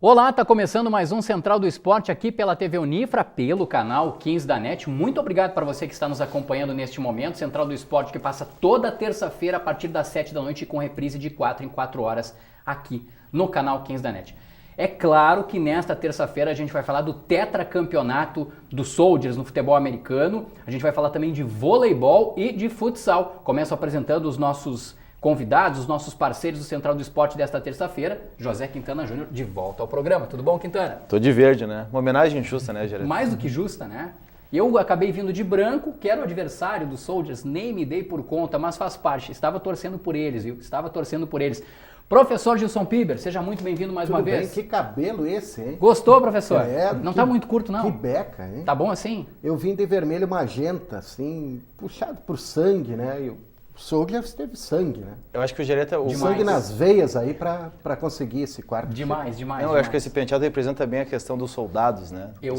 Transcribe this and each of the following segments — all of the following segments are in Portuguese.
Olá, tá começando mais um Central do Esporte aqui pela TV Unifra, pelo canal 15 da NET. Muito obrigado para você que está nos acompanhando neste momento. Central do Esporte que passa toda terça-feira a partir das 7 da noite com reprise de 4 em 4 horas aqui no canal 15 da NET. É claro que nesta terça-feira a gente vai falar do tetracampeonato dos Soldiers no futebol americano. A gente vai falar também de voleibol e de futsal. Começo apresentando os nossos convidados, os nossos parceiros do Central do Esporte desta terça-feira. José Quintana Júnior de volta ao programa. Tudo bom, Quintana? Tô de verde, né? Uma homenagem justa, né, Geraldo? Mais do que justa, né? Eu acabei vindo de branco, que era o adversário dos Soldiers, nem me dei por conta, mas faz parte. Estava torcendo por eles, viu? Estava torcendo por eles. Professor Gilson Piber, seja muito bem-vindo mais uma vez. Que cabelo esse, hein? Gostou, professor? Não tá muito curto, não? Que beca, hein? Tá bom assim? Eu vim de vermelho magenta, assim, puxado por sangue, né? O Soldiers teve sangue, né? Eu acho que o Gereta... Sangue nas veias aí pra conseguir esse quarto. Demais. Eu acho que esse penteado representa bem a questão dos soldados, né? Eu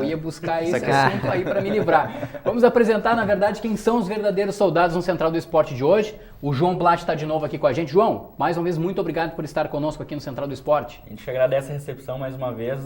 ia buscar esse assunto aí para me livrar. Vamos apresentar, na verdade, quem são os verdadeiros soldados no Central do Esporte de hoje. O João Blatt está de novo aqui com a gente. João, mais uma vez, muito obrigado por estar conosco aqui no Central do Esporte. A gente agradece a recepção mais uma vez,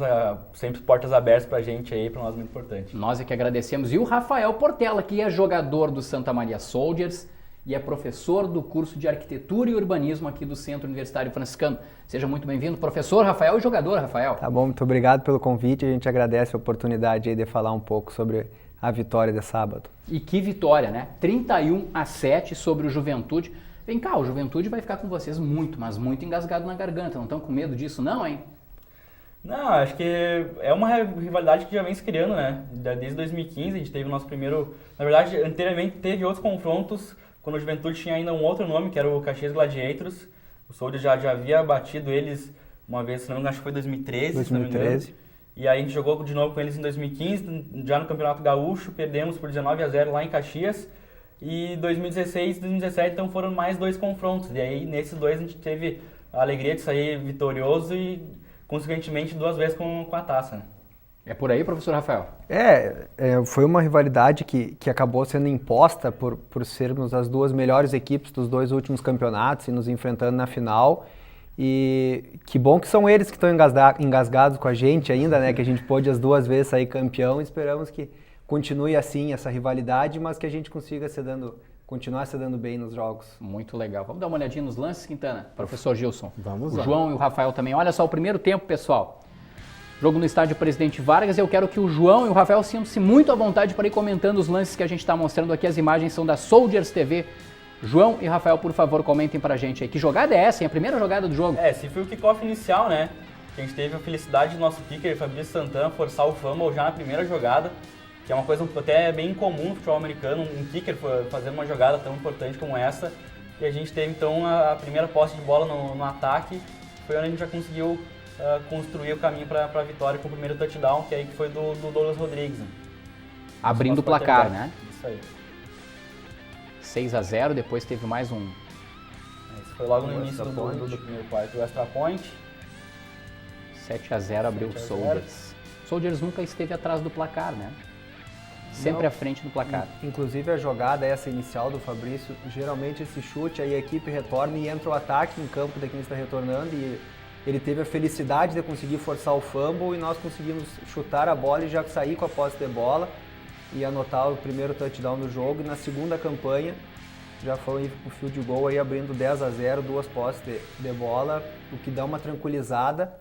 sempre portas abertas pra gente aí, para nós muito importante. Nós é que agradecemos. E o Rafael Portela, que é jogador do Santa Maria Soldiers e é professor do curso de Arquitetura e Urbanismo aqui do Centro Universitário Franciscano. Seja muito bem-vindo, professor Rafael e jogador Rafael. Tá bom, muito obrigado pelo convite. A gente agradece a oportunidade aí de falar um pouco sobre a vitória de sábado. E que vitória, né? 31-7 sobre o Juventude. Vem cá, o Juventude vai ficar com vocês muito, mas muito engasgado na garganta. Não estão com medo disso não, hein? Não, acho que é uma rivalidade que já vem se criando, né? Desde 2015 a gente teve o nosso primeiro... Na verdade, anteriormente teve outros confrontos, quando o Juventude tinha ainda um outro nome, que era o Caxias Gladiators. O Soldiers já havia batido eles uma vez, se não me engano, acho que foi 2013. 2013. E aí a gente jogou de novo com eles em 2015, já no Campeonato Gaúcho, perdemos por 19-0 lá em Caxias. E 2016 e 2017 então foram mais dois confrontos. E aí nesses dois a gente teve a alegria de sair vitorioso e consequentemente duas vezes com a taça, né? É por aí, professor Rafael? Foi uma rivalidade que acabou sendo imposta por sermos as duas melhores equipes dos dois últimos campeonatos e nos enfrentando na final. E que bom que são eles que estão engasgados com a gente ainda, né? Que a gente pôde as duas vezes sair campeão. Esperamos que continue assim essa rivalidade, mas que a gente consiga continuar se dando bem nos jogos. Muito legal. Vamos dar uma olhadinha nos lances, Quintana? Professor Gilson. Vamos lá. O lá. João e o Rafael também. Olha só o primeiro tempo, pessoal. Jogo no estádio Presidente Vargas. Eu quero que o João e o Rafael sintam-se muito à vontade para ir comentando os lances que a gente está mostrando aqui. As imagens são da Soldiers TV. João e Rafael, por favor, comentem pra gente aí. Que jogada é essa, hein? A primeira jogada do jogo. Esse foi o kickoff inicial, né? A gente teve a felicidade do nosso kicker, Fabrício Santana, forçar o fumble já na primeira jogada, que é uma coisa até bem incomum no futebol americano, um kicker fazer uma jogada tão importante como essa. E a gente teve então a primeira posse de bola no ataque, foi onde a gente já conseguiu construir o caminho para a vitória com o primeiro touchdown, que foi do Douglas Rodrigues. Né? Abrindo o placar, né? Isso aí. 6-0, depois teve mais um. Esse foi logo no início do primeiro quarto, o extra point. 7-0 abriu o Soldiers. Soldiers nunca esteve atrás do placar, né? Sempre à frente do placar. Inclusive a jogada essa inicial do Fabrício, geralmente esse chute, aí a equipe retorna e entra o ataque em campo da quem está retornando e ele teve a felicidade de conseguir forçar o fumble e nós conseguimos chutar a bola e já sair com a posse de bola e anotar o primeiro touchdown do jogo. E na segunda campanha já foi o field goal aí abrindo 10-0, duas posses de bola, o que dá uma tranquilizada.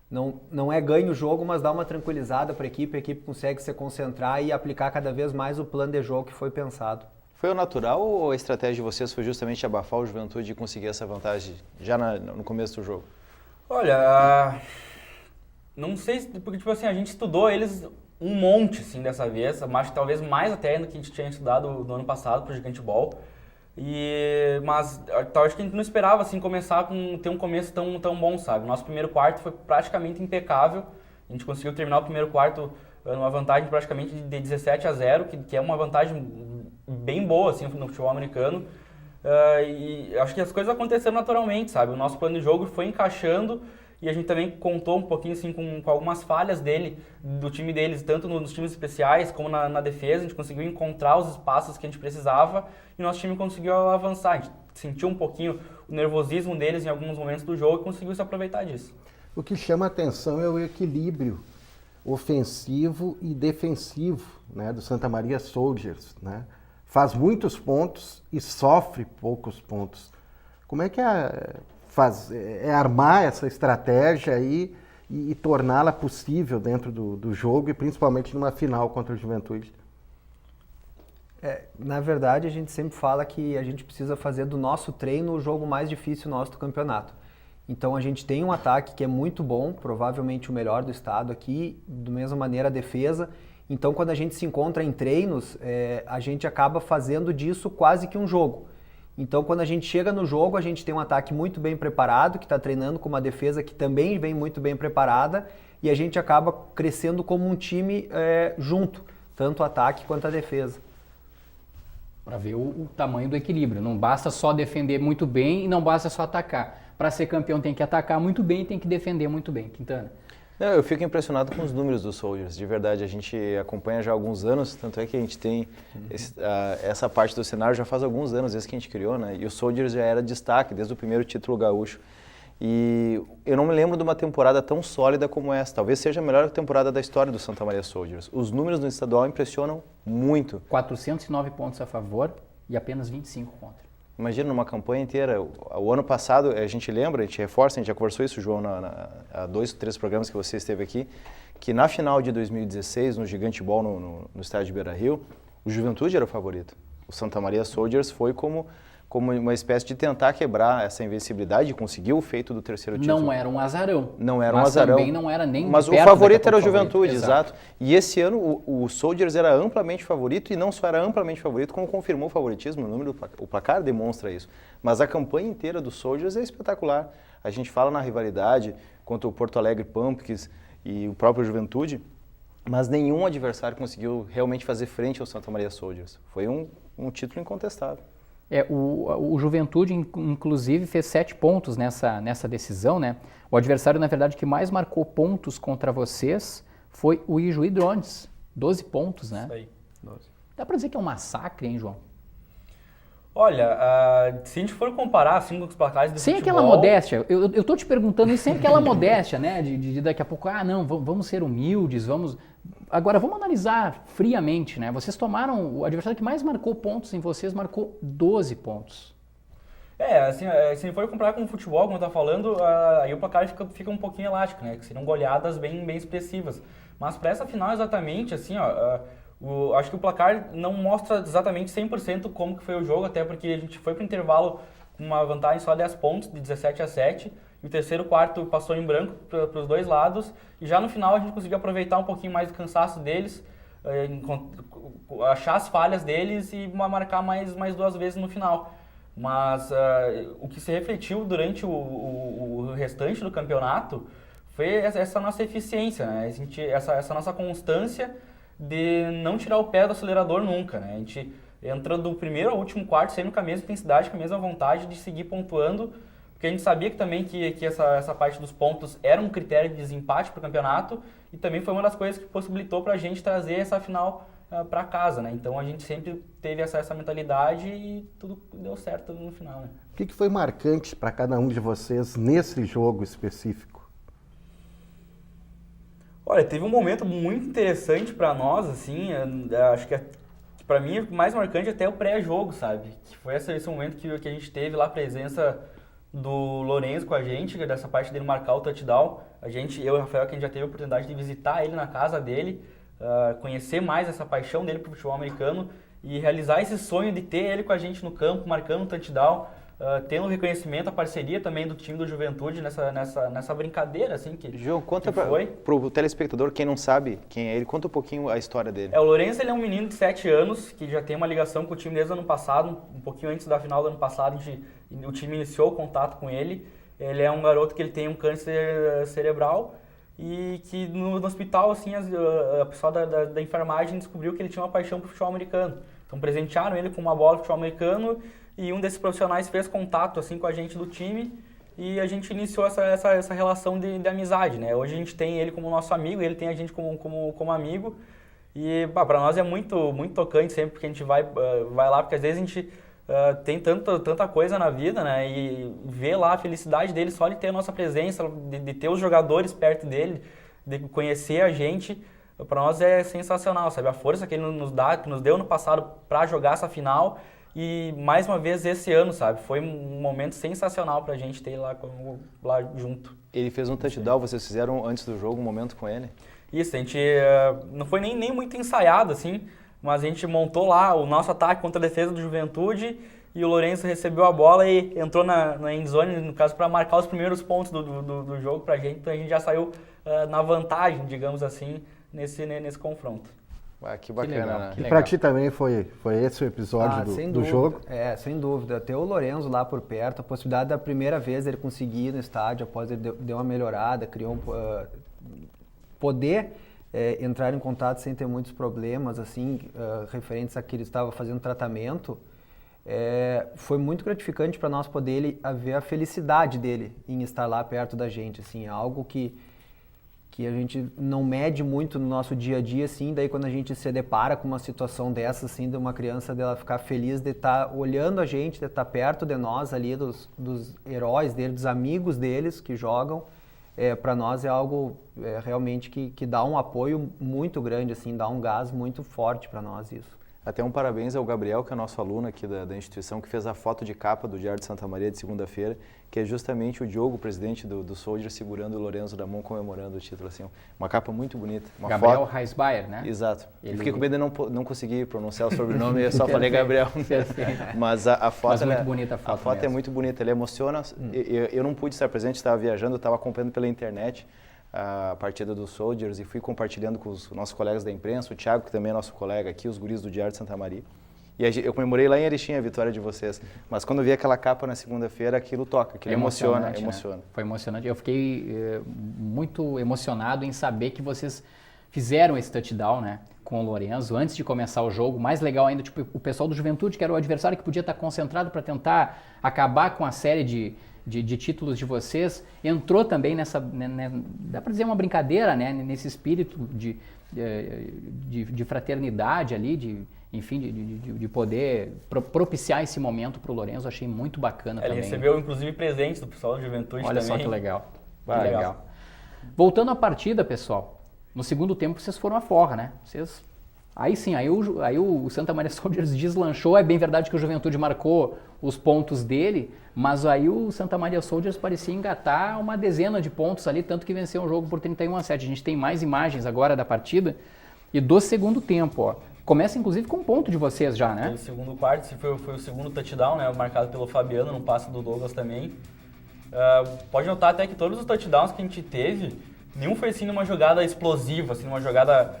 Não é ganho o jogo, mas dá uma tranquilizada para a equipe consegue se concentrar e aplicar cada vez mais o plano de jogo que foi pensado. Foi o natural ou a estratégia de vocês foi justamente abafar o Juventude e conseguir essa vantagem já no começo do jogo? Olha, não sei, porque tipo assim, a gente estudou eles um monte assim dessa vez, mas talvez mais até do que a gente tinha estudado no ano passado pro Gigante Ball. Mas acho que a gente não esperava assim ter um começo tão bom, sabe? Nosso primeiro quarto foi praticamente impecável. A gente conseguiu terminar o primeiro quarto numa vantagem praticamente de 17-0, que é uma vantagem bem boa assim no futebol americano. E acho que as coisas aconteceram naturalmente, sabe? O nosso plano de jogo foi encaixando e a gente também contou um pouquinho assim com algumas falhas do time deles, tanto nos times especiais como na defesa. A gente conseguiu encontrar os espaços que a gente precisava e nosso time conseguiu avançar. A gente sentiu um pouquinho o nervosismo deles em alguns momentos do jogo e conseguiu se aproveitar disso. O que chama a atenção é o equilíbrio ofensivo e defensivo, né, do Santa Maria Soldiers, né? Faz muitos pontos e sofre poucos pontos. Como é que é armar essa estratégia aí e torná-la possível dentro do jogo e principalmente numa final contra o Juventude? Na verdade, a gente sempre fala que a gente precisa fazer do nosso treino o jogo mais difícil nosso do campeonato. Então a gente tem um ataque que é muito bom, provavelmente o melhor do estado aqui, da mesma maneira a defesa. Então quando a gente se encontra em treinos, a gente acaba fazendo disso quase que um jogo. Então quando a gente chega no jogo, a gente tem um ataque muito bem preparado, que está treinando com uma defesa que também vem muito bem preparada, e a gente acaba crescendo como um time junto, tanto o ataque quanto a defesa. Para ver o tamanho do equilíbrio. Não basta só defender muito bem e não basta só atacar. Para ser campeão tem que atacar muito bem e tem que defender muito bem. Quintana? Eu fico impressionado com os números dos Soldiers, de verdade. A gente acompanha já há alguns anos, tanto é que a gente tem essa parte do cenário já faz alguns anos, desde que a gente criou, né? E o Soldiers já era destaque, desde o primeiro título gaúcho. E eu não me lembro de uma temporada tão sólida como essa. Talvez seja a melhor temporada da história do Santa Maria Soldiers. Os números no estadual impressionam muito. 409 pontos a favor e apenas 25 contra. Imagina, numa campanha inteira. O ano passado, a gente lembra, a gente reforça, a gente já conversou isso, João, há 2 ou 3 programas que você esteve aqui, que na final de 2016, no Gigante Ball, no estádio de Beira-Rio, o Juventude era o favorito. O Santa Maria Soldiers foi como uma espécie de tentar quebrar essa invencibilidade e conseguir o feito do terceiro título. Não era um azarão. Não era um azarão. Mas também não era nem Mas de o perto favorito era o favorito. Juventude, exato. E esse ano o Soldiers era amplamente favorito e não só era amplamente favorito, como confirmou o favoritismo. O placar demonstra isso. Mas a campanha inteira do Soldiers é espetacular. A gente fala na rivalidade contra o Porto Alegre Pumpkins e o próprio Juventude, mas nenhum adversário conseguiu realmente fazer frente ao Santa Maria Soldiers. Foi um título incontestável. O Juventude, inclusive, fez 7 pontos nessa decisão, né? O adversário, na verdade, que mais marcou pontos contra vocês foi o Ijuí Drones. 12 pontos, né? Isso aí. 12. Dá pra dizer que é um massacre, hein, João? Olha, se a gente for comparar assim com os placares do Sem futebol... aquela modéstia, eu tô te perguntando isso sem aquela modéstia, né? De daqui a pouco, não, vamos ser humildes, vamos... Agora, vamos analisar friamente, né? Vocês tomaram, o adversário que mais marcou pontos em vocês marcou 12 pontos. Assim, se for comparar com o futebol, como eu estava falando, aí o placar fica um pouquinho elástico, né? Que seriam goleadas bem expressivas. Mas para essa final, exatamente, assim, acho que o placar não mostra exatamente 100% como que foi o jogo, até porque a gente foi para o intervalo com uma vantagem só 10 pontos, de 17-7, e o terceiro quarto passou em branco para os dois lados, e já no final a gente conseguiu aproveitar um pouquinho mais do cansaço deles, achar as falhas deles e marcar mais 2 vezes no final. Mas o que se refletiu durante o restante do campeonato foi essa nossa eficiência, né? Essa nossa constância de não tirar o pé do acelerador nunca, né? A gente entra do primeiro ao último quarto sempre com a mesma intensidade, com a mesma vontade de seguir pontuando, porque a gente sabia que também que essa parte dos pontos era um critério de desempate para o campeonato e também foi uma das coisas que possibilitou para a gente trazer essa final para casa, né? Então a gente sempre teve essa mentalidade e tudo deu certo no final, né? O que foi marcante para cada um de vocês nesse jogo específico? Olha, teve um momento muito interessante para nós, assim, acho que para mim o mais marcante até o pré-jogo, sabe? Que foi esse momento que a gente teve lá a presença do Lourenço com a gente, dessa parte dele marcar o touchdown. Eu e o Rafael, que a gente já teve a oportunidade de visitar ele na casa dele, conhecer mais essa paixão dele pro futebol americano e realizar esse sonho de ter ele com a gente no campo, marcando um touchdown, tendo reconhecimento, a parceria também do time do Juventude nessa brincadeira, assim, que João, conta pro telespectador, quem não sabe quem é ele, conta um pouquinho a história dele. O Lourenço, ele é um menino de 7 anos, que já tem uma ligação com o time desde o ano passado, um pouquinho antes da final do ano passado, o time iniciou o contato com ele. Ele é um garoto que ele tem um câncer cerebral e que no hospital, assim, a pessoal da enfermagem descobriu que ele tinha uma paixão por futebol americano. Então presentearam ele com uma bola de futebol americano e um desses profissionais fez contato assim com a gente do time e a gente iniciou essa relação de amizade, né? Hoje a gente tem ele como nosso amigo, ele tem a gente como amigo e para nós é muito tocante sempre que a gente vai lá, porque às vezes a gente tem tanta coisa na vida, né? E ver lá a felicidade dele só de ter a nossa presença, de ter os jogadores perto dele, de conhecer a gente, para nós é sensacional, sabe? A força que ele que nos deu no passado para jogar essa final e mais uma vez esse ano, sabe? Foi um momento sensacional pra gente ter lá junto. Ele fez um touchdown, vocês fizeram antes do jogo um momento com ele? Isso, a gente não foi nem muito ensaiado, assim, mas a gente montou lá o nosso ataque contra a defesa do Juventude e o Lourenço recebeu a bola e entrou na endzone, no caso, para marcar os primeiros pontos do jogo pra gente, então a gente já saiu na vantagem, digamos assim, nesse confronto. Ah, que bacana, né? E para ti também foi esse o episódio do jogo? É, sem dúvida. Ter o Lourenço lá por perto, a possibilidade da primeira vez ele conseguir ir no estádio, após ele deu uma melhorada, criou poder entrar em contato sem ter muitos problemas, assim, referentes a que ele estava fazendo tratamento, foi muito gratificante para nós poder ver a felicidade dele em estar lá perto da gente, assim, algo que a gente não mede muito no nosso dia a dia, assim, daí quando a gente se depara com uma situação dessa, assim, de uma criança dela ficar feliz de estar olhando a gente, de estar perto de nós ali, dos heróis dele, dos amigos deles que jogam, para nós é algo realmente que dá um apoio muito grande, assim, dá um gás muito forte para nós isso. Até um parabéns ao Gabriel, que é nosso aluno aqui da instituição, que fez a foto de capa do Diário de Santa Maria de segunda-feira, que é justamente o Diogo, presidente do Soldier, segurando o Lourenço da mão, comemorando o título. Assim, uma capa muito bonita. Uma Gabriel foto... Reisbayer, né? Exato. Eu fiquei com medo de não conseguir pronunciar o sobrenome, eu só falei Gabriel. Mas a foto... Mas muito bonita a foto. A foto é muito bonita, ele emociona. Eu não pude estar presente, estava viajando, estava acompanhando pela internet a partida dos Soldiers e fui compartilhando com os nossos colegas da imprensa, o Thiago, que também é nosso colega aqui, os guris do Diário de Santa Maria. E eu comemorei lá em Erechim a vitória de vocês. Mas quando eu vi aquela capa na segunda-feira, aquilo toca, aquilo emociona. Né? Foi emocionante. Eu fiquei muito emocionado em saber que vocês fizeram esse touchdown, né, com o Lourenço antes de começar o jogo. Mais legal ainda, tipo, o pessoal do Juventude, que era o adversário que podia estar concentrado para tentar acabar com a série de títulos de vocês, entrou também nessa, dá para dizer uma brincadeira, né, nesse espírito de fraternidade ali, enfim, de poder propiciar esse momento para o Lourenço. Achei muito bacana também. Ele recebeu, inclusive, presentes do pessoal do Juventude também. Olha só que legal. Legal. Voltando à partida, pessoal, no segundo tempo vocês foram à forra, né? Aí sim, aí o Santa Maria Soldiers deslanchou. É bem verdade que o Juventude marcou os pontos dele, mas aí o Santa Maria Soldiers parecia engatar uma dezena de pontos ali, tanto que venceu o jogo por 31-7. A gente tem mais imagens agora da partida e do segundo tempo, ó. Começa inclusive com um ponto de vocês já, né? No segundo quarto, esse foi o segundo touchdown, né, marcado pelo Fabiano, no passe do Douglas também. Pode notar até que todos os touchdowns que a gente teve, nenhum foi assim numa jogada explosiva, assim, numa jogada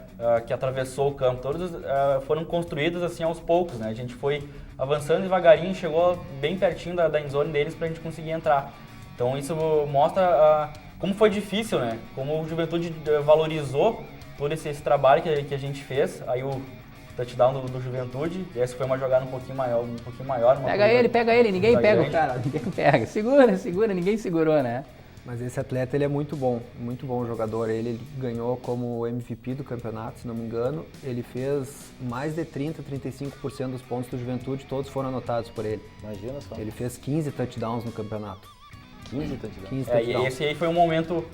que atravessou o campo. Todos foram construídos assim aos poucos, né? A gente foi avançando devagarinho, chegou bem pertinho da endzone deles pra gente conseguir entrar. Então isso mostra como foi difícil, né? Como o Juventude valorizou todo esse trabalho que a gente fez. Aí o touchdown do Juventude, e essa foi uma jogada um pouquinho maior. Pega ele, ninguém pega o cara, ninguém pega. Segura, ninguém segurou, né? Mas esse atleta, ele é muito bom jogador. Ele ganhou como MVP do campeonato, se não me engano. Ele fez mais de 35% dos pontos do Juventude, todos foram anotados por ele. Imagina só. Ele fez 15 touchdowns no campeonato. 15 touchdowns? 15 touchdowns. E esse aí foi um momento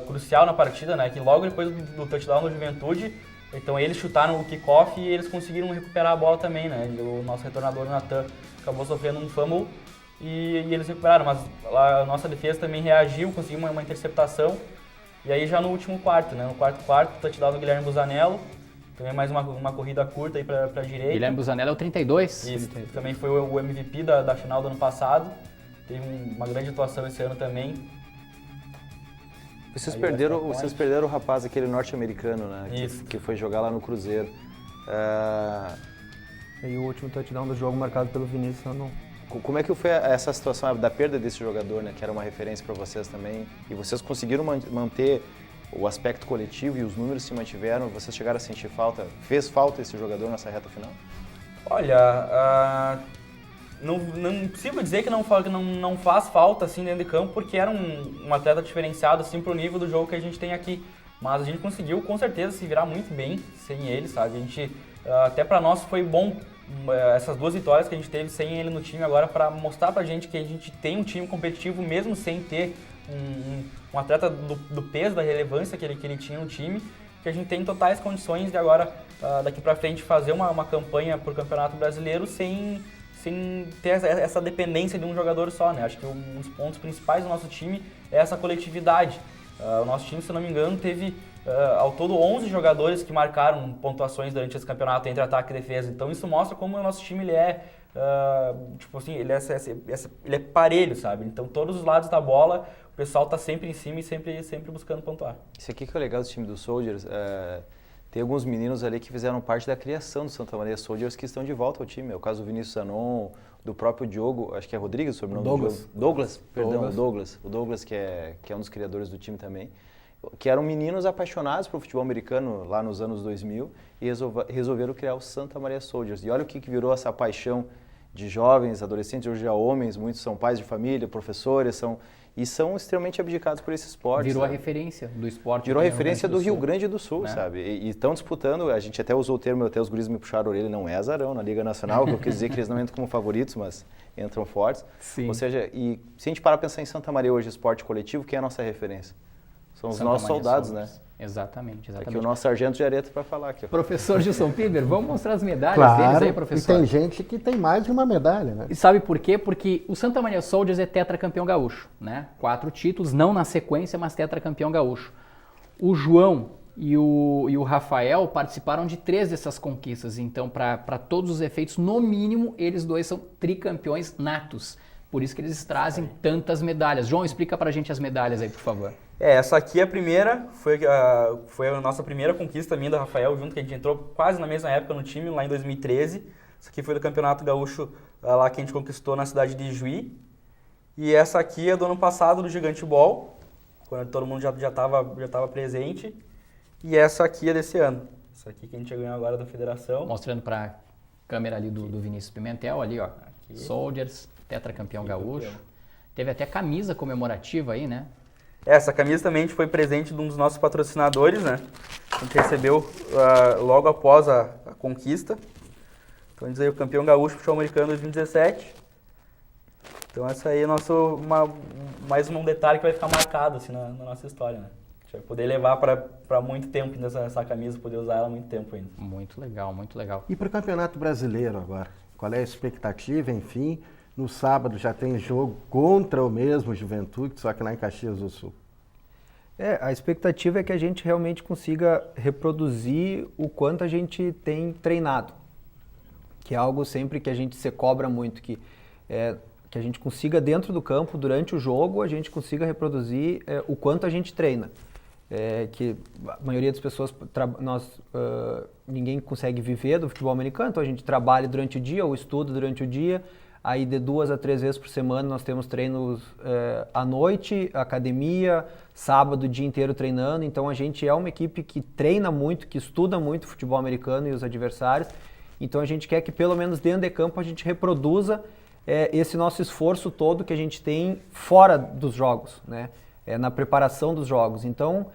crucial na partida, né? Que logo depois do touchdown do Juventude, então eles chutaram o kickoff e eles conseguiram recuperar a bola também, né? O nosso retornador, o Natan, acabou sofrendo um fumble e eles recuperaram, mas a nossa defesa também reagiu, conseguiu uma interceptação. E aí já no último quarto, né? No quarto, touchdown do Guilherme Busanello, também mais uma corrida curta aí pra direita. Guilherme Busanello é o 32. Isso, também foi o MVP da final do ano passado, teve uma grande atuação esse ano também. Vocês perderam o rapaz, aquele norte-americano, né? Isso. Que foi jogar lá no Cruzeiro. E o último touchdown do jogo marcado pelo Vinícius Randon. Como é que foi essa situação da perda desse jogador, né? Que era uma referência para vocês também. E vocês conseguiram manter o aspecto coletivo e os números se mantiveram? Vocês chegaram a sentir falta? Fez falta esse jogador nessa reta final? Olha, não possível dizer que não faz falta assim dentro de campo, porque era um atleta diferenciado assim pro nível do jogo que a gente tem aqui. Mas a gente conseguiu com certeza se virar muito bem sem ele, sabe? A gente, até para nós foi bom essas 2 vitórias que a gente teve sem ele no time agora para mostrar pra gente que a gente tem um time competitivo mesmo sem ter um atleta do peso, da relevância que ele tinha no time, que a gente tem totais condições de agora, daqui pra frente, fazer uma campanha pro Campeonato Brasileiro sem ter essa dependência de um jogador só, né? Acho que um dos pontos principais do nosso time é essa coletividade. O nosso time, se não me engano, teve ao todo 11 jogadores que marcaram pontuações durante esse campeonato entre ataque e defesa. Então isso mostra como o nosso time ele é parelho, sabe? Então todos os lados da bola, o pessoal tá sempre em cima e sempre buscando pontuar. Isso aqui que é o legal do time do Soldiers. Tem alguns meninos ali que fizeram parte da criação do Santa Maria Soldiers que estão de volta ao time. É o caso do Vinícius Zanon, do próprio Diogo, acho que é Rodrigues o sobrenome do Diogo. Douglas. O Douglas, que é um dos criadores do time também. Que eram meninos apaixonados pelo futebol americano lá nos anos 2000 e resolveram criar o Santa Maria Soldiers. E olha o que virou essa paixão de jovens, adolescentes, hoje já homens, muitos são pais de família, professores, são extremamente abdicados por esse esporte. Virou sabe? A referência do esporte. Virou a referência do Rio Sul, Grande do Sul, né? Sabe? E estão disputando, a gente até usou o termo, até os guris me puxaram a orelha, não é azarão na Liga Nacional, que eu quis dizer que eles não entram como favoritos, mas entram fortes. Sim. Ou seja, e se a gente parar para pensar em Santa Maria hoje, esporte coletivo, quem é a nossa referência? São os Santa nossos Maria soldados, Soldiers. né? Exatamente. Aqui o nosso sargento de areia para falar aqui. Ó. Professor Gilson Piber, vamos mostrar as medalhas deles aí, professor. E tem gente que tem mais de uma medalha, né? E sabe por quê? Porque o Santa Maria Soldiers é tetracampeão gaúcho, né? 4 títulos, não na sequência, mas tetracampeão gaúcho. O João e o Rafael participaram de 3 dessas conquistas, então para todos os efeitos, no mínimo, eles 2 são tricampeões natos. Por isso que eles trazem tantas medalhas. João, explica pra gente as medalhas aí, por favor. Essa aqui é a primeira, foi a nossa primeira conquista minha do Rafael, junto que a gente entrou quase na mesma época no time, lá em 2013. Essa aqui foi do Campeonato Gaúcho, lá que a gente conquistou na cidade de Juí. E essa aqui é do ano passado, do Gigante Ball, quando todo mundo já estava presente. E essa aqui é desse ano. Essa aqui que a gente ganhou agora da federação. Mostrando pra câmera ali do Vinícius Pimentel, ali ó. Aqui. Soldiers, tetracampeão gaúcho. Teve até camisa comemorativa aí, né? Essa camisa também a gente foi presente de um dos nossos patrocinadores, né? A gente recebeu logo após a conquista. Então, a gente aí, o campeão gaúcho futebol americano 2017. Então, essa aí é mais um detalhe que vai ficar marcado assim, na nossa história, né? A gente vai poder levar para muito tempo ainda essa camisa, poder usar ela muito tempo ainda. Muito legal, muito legal. E para o Campeonato Brasileiro agora? Qual é a expectativa, enfim? No sábado já tem jogo contra o mesmo Juventude, só que lá em Caxias do Sul. A expectativa é que a gente realmente consiga reproduzir o quanto a gente tem treinado, que é algo sempre que a gente se cobra muito, que a gente consiga dentro do campo, durante o jogo, a gente consiga reproduzir o quanto a gente treina. Que a maioria das pessoas, ninguém consegue viver do futebol americano, então a gente trabalha durante o dia ou estuda durante o dia. Aí de 2 a 3 vezes por semana nós temos treinos à noite, academia, sábado o dia inteiro treinando. Então a gente é uma equipe que treina muito, que estuda muito o futebol americano e os adversários. Então a gente quer que pelo menos dentro de campo a gente reproduza esse nosso esforço todo que a gente tem fora dos jogos, né? Na preparação dos jogos. Então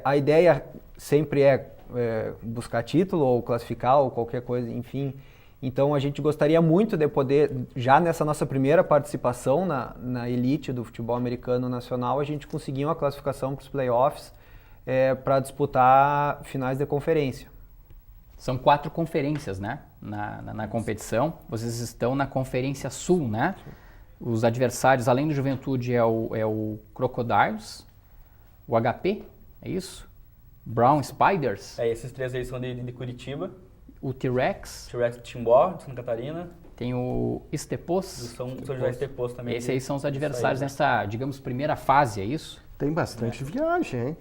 a ideia sempre é buscar título ou classificar ou qualquer coisa, enfim. Então a gente gostaria muito de poder, já nessa nossa primeira participação na elite do futebol americano nacional, a gente conseguir uma classificação para os playoffs para disputar finais de conferência. São 4 conferências, né? Na competição. Vocês estão na Conferência Sul, né? Os adversários, além do Juventude, é o Crocodiles, o HP, é isso? Brown Spiders. Esses 3 aí são de Curitiba. O T-Rex. T-Rex de Timbó, de Santa Catarina. Tem o Estepos. São José Estepos também. Esses aí são os adversários nessa, digamos, primeira fase, é isso? Tem bastante viagem, hein?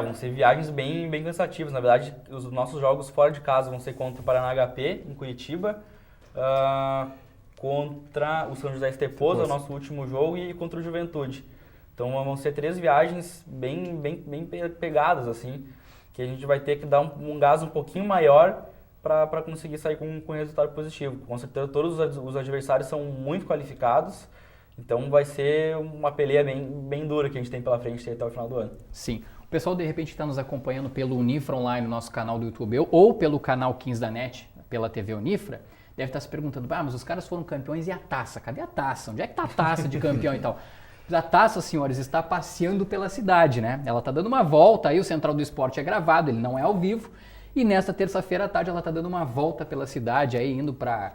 Vão ser viagens bem cansativas. Na verdade, os nossos jogos fora de casa vão ser contra o Paraná HP, em Curitiba, contra o São José Estepos, é o nosso último jogo, e contra o Juventude. Então vão ser 3 viagens bem pegadas, assim, que a gente vai ter que dar um gás um pouquinho maior para conseguir sair com um resultado positivo. Com certeza todos os adversários são muito qualificados, então vai ser uma peleia bem dura que a gente tem pela frente até o final do ano. Sim. O pessoal de repente está nos acompanhando pelo Unifra Online, nosso canal do YouTube, ou pelo canal 15 da NET, pela TV Unifra, deve estar se perguntando, mas os caras foram campeões e a taça? Cadê a taça? Onde é que está a taça de campeão e tal? A taça, senhores, está passeando pela cidade, né? Ela está dando uma volta, aí o Central do Esporte é gravado, ele não é ao vivo, e nesta terça-feira à tarde ela está dando uma volta pela cidade, aí indo para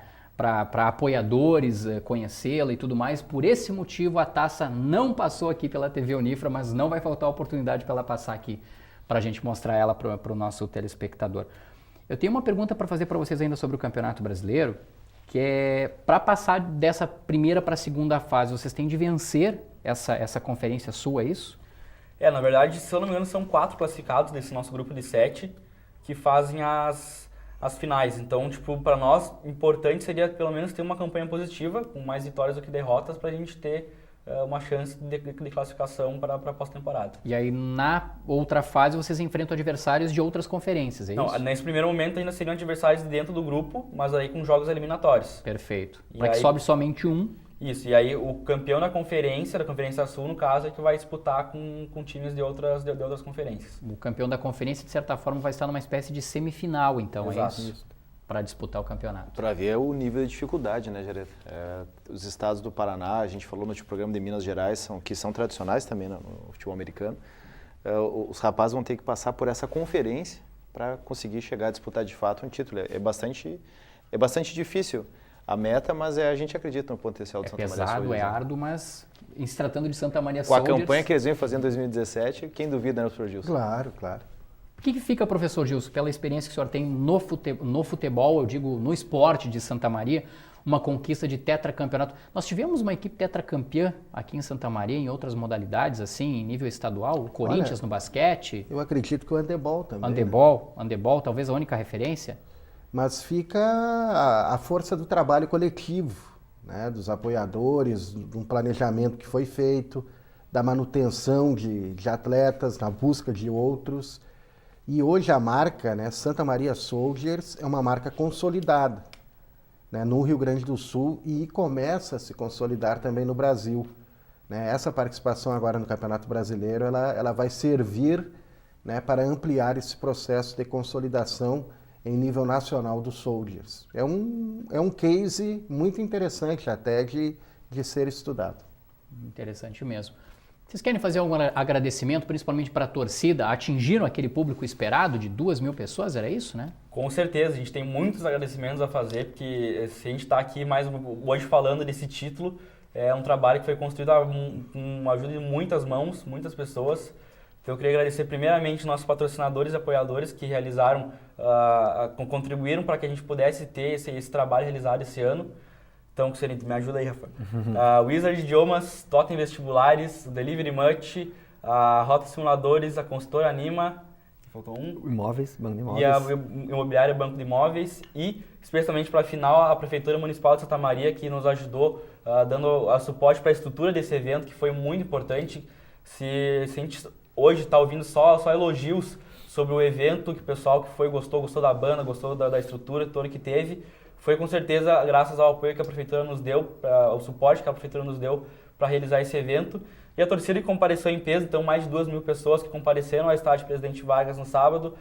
apoiadores conhecê-la e tudo mais. Por esse motivo a taça não passou aqui pela TV Unifra, mas não vai faltar a oportunidade para ela passar aqui, para a gente mostrar ela para o nosso telespectador. Eu tenho uma pergunta para fazer para vocês ainda sobre o Campeonato Brasileiro, que é, para passar dessa primeira para a segunda fase, vocês têm de vencer essa conferência sul, é isso? Na verdade, se eu não me engano, são 4 classificados desse nosso grupo de 7 que fazem as finais. Então, para nós, importante seria pelo menos ter uma campanha positiva, com mais vitórias do que derrotas, para a gente ter uma chance de classificação para a pós-temporada. E aí, na outra fase, vocês enfrentam adversários de outras conferências, é isso? Não, nesse primeiro momento ainda seriam adversários dentro do grupo, mas aí com jogos eliminatórios. Perfeito. Para que sobre somente um. Isso, e aí o campeão da Conferência Sul, no caso, é que vai disputar com times de outras conferências. O campeão da conferência, de certa forma, vai estar numa espécie de semifinal, então, Exato. É isso? Para disputar o campeonato. Para ver o nível de dificuldade, né, Jared? Os estados do Paraná, a gente falou no programa de Minas Gerais, que são tradicionais também no futebol americano. Os rapazes vão ter que passar por essa conferência para conseguir chegar a disputar de fato um título. É bastante difícil a meta, mas a gente acredita no potencial do Santa Maria Soldiers. É pesado, é árduo, mas em se tratando de Santa Maria Com a Soldiers... campanha que eles vêm fazendo em 2017, quem duvida, né, professor Gilson? Claro. O que fica, professor Gilson, pela experiência que o senhor tem no futebol, eu digo no esporte de Santa Maria, uma conquista de tetracampeonato? Nós tivemos uma equipe tetracampeã aqui em Santa Maria, em outras modalidades, assim, em nível estadual, o Corinthians no basquete. Eu acredito que o handebol também. Handebol, talvez a única referência. Mas fica a força do trabalho coletivo, né, dos apoiadores, de um planejamento que foi feito, da manutenção de atletas, na busca de outros. E hoje a marca, né, Santa Maria Soldiers, é uma marca consolidada, né, no Rio Grande do Sul e começa a se consolidar também no Brasil. Né? Essa participação agora no Campeonato Brasileiro, ela vai servir, né, para ampliar esse processo de consolidação em nível nacional dos Soldiers. É um case muito interessante até de ser estudado. Interessante mesmo. Vocês querem fazer algum agradecimento, principalmente para a torcida? Atingiram aquele público esperado de 2.000 pessoas, era isso, né? Com certeza, a gente tem muitos agradecimentos a fazer, porque se a gente está aqui mais hoje falando desse título, é um trabalho que foi construído com a ajuda de muitas mãos, muitas pessoas. Então eu queria agradecer primeiramente nossos patrocinadores e apoiadores que realizaram, contribuíram para que a gente pudesse ter esse trabalho realizado esse ano. Então, me ajuda aí, Rafa. Wizard Idiomas, Totem Vestibulares, Delivery Much, a Rota Simuladores, a Consultora Anima, faltou um. Imóveis, Banco de Imóveis. E a Imobiliária Banco de Imóveis e, especialmente para a final, a Prefeitura Municipal de Santa Maria, que nos ajudou dando suporte para a estrutura desse evento, que foi muito importante. Se a gente hoje está ouvindo só elogios sobre o evento, que o pessoal que foi gostou da banda, gostou da estrutura toda que teve, foi com certeza graças ao apoio que a Prefeitura nos deu, ao suporte que a Prefeitura nos deu para realizar esse evento. E a torcida que compareceu em peso, então mais de 2.000 pessoas que compareceram ao estádio Presidente Vargas no sábado,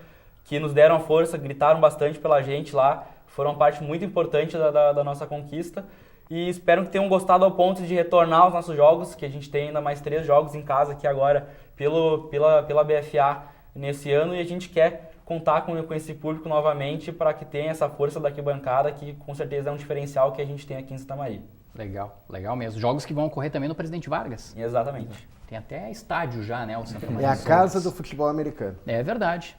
que nos deram a força, gritaram bastante pela gente lá, foram parte muito importante da nossa conquista. E espero que tenham gostado ao ponto de retornar aos nossos jogos, que a gente tem ainda mais 3 jogos em casa aqui agora pela BFA nesse ano, e a gente quer contar com esse público novamente para que tenha essa força da arquibancada, que com certeza é um diferencial que a gente tem aqui em Santa Maria. Legal mesmo. Jogos que vão ocorrer também no Presidente Vargas. Exatamente. Tem até estádio já, né? O Santa Maria É a casa do futebol americano. É verdade.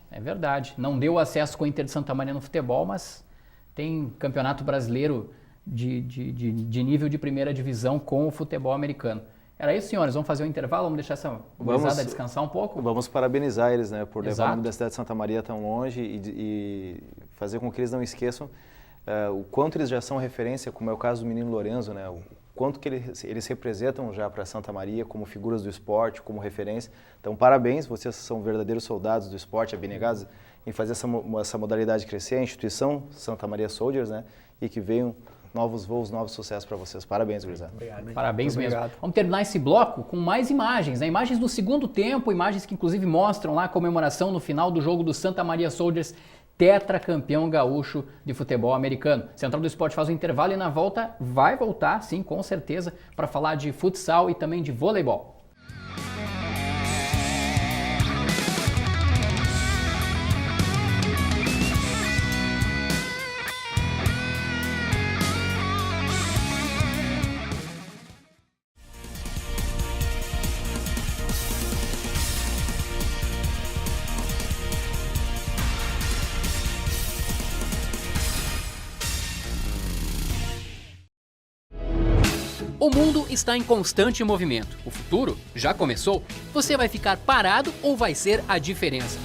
Não deu acesso com o Inter de Santa Maria no futebol, mas tem campeonato brasileiro de nível de primeira divisão com o futebol americano. Era isso, senhores? Vamos fazer um intervalo? Vamos deixar essa gurizada descansar um pouco? Vamos parabenizar eles, né, por levar Exato. a Universidade de Santa Maria tão longe e fazer com que eles não esqueçam o quanto eles já são referência, como é o caso do menino Lorenzo, né, o quanto que eles representam já para Santa Maria como figuras do esporte, como referência. Então, parabéns, vocês são verdadeiros soldados do esporte, abnegados em fazer essa modalidade crescer, a instituição Santa Maria Soldiers, né, e que venham novos voos, novos sucessos para vocês. Parabéns, gurizada. Obrigado. Parabéns Muito mesmo. obrigado. Vamos terminar esse bloco com mais imagens, né? Imagens do segundo tempo, imagens que inclusive mostram lá a comemoração no final do jogo do Santa Maria Soldiers tetracampeão gaúcho de futebol americano. Central do Esporte faz um intervalo e na volta vai voltar, sim, com certeza, para falar de futsal e também de voleibol. O mundo está em constante movimento. O futuro já começou. Você vai ficar parado ou vai ser a diferença?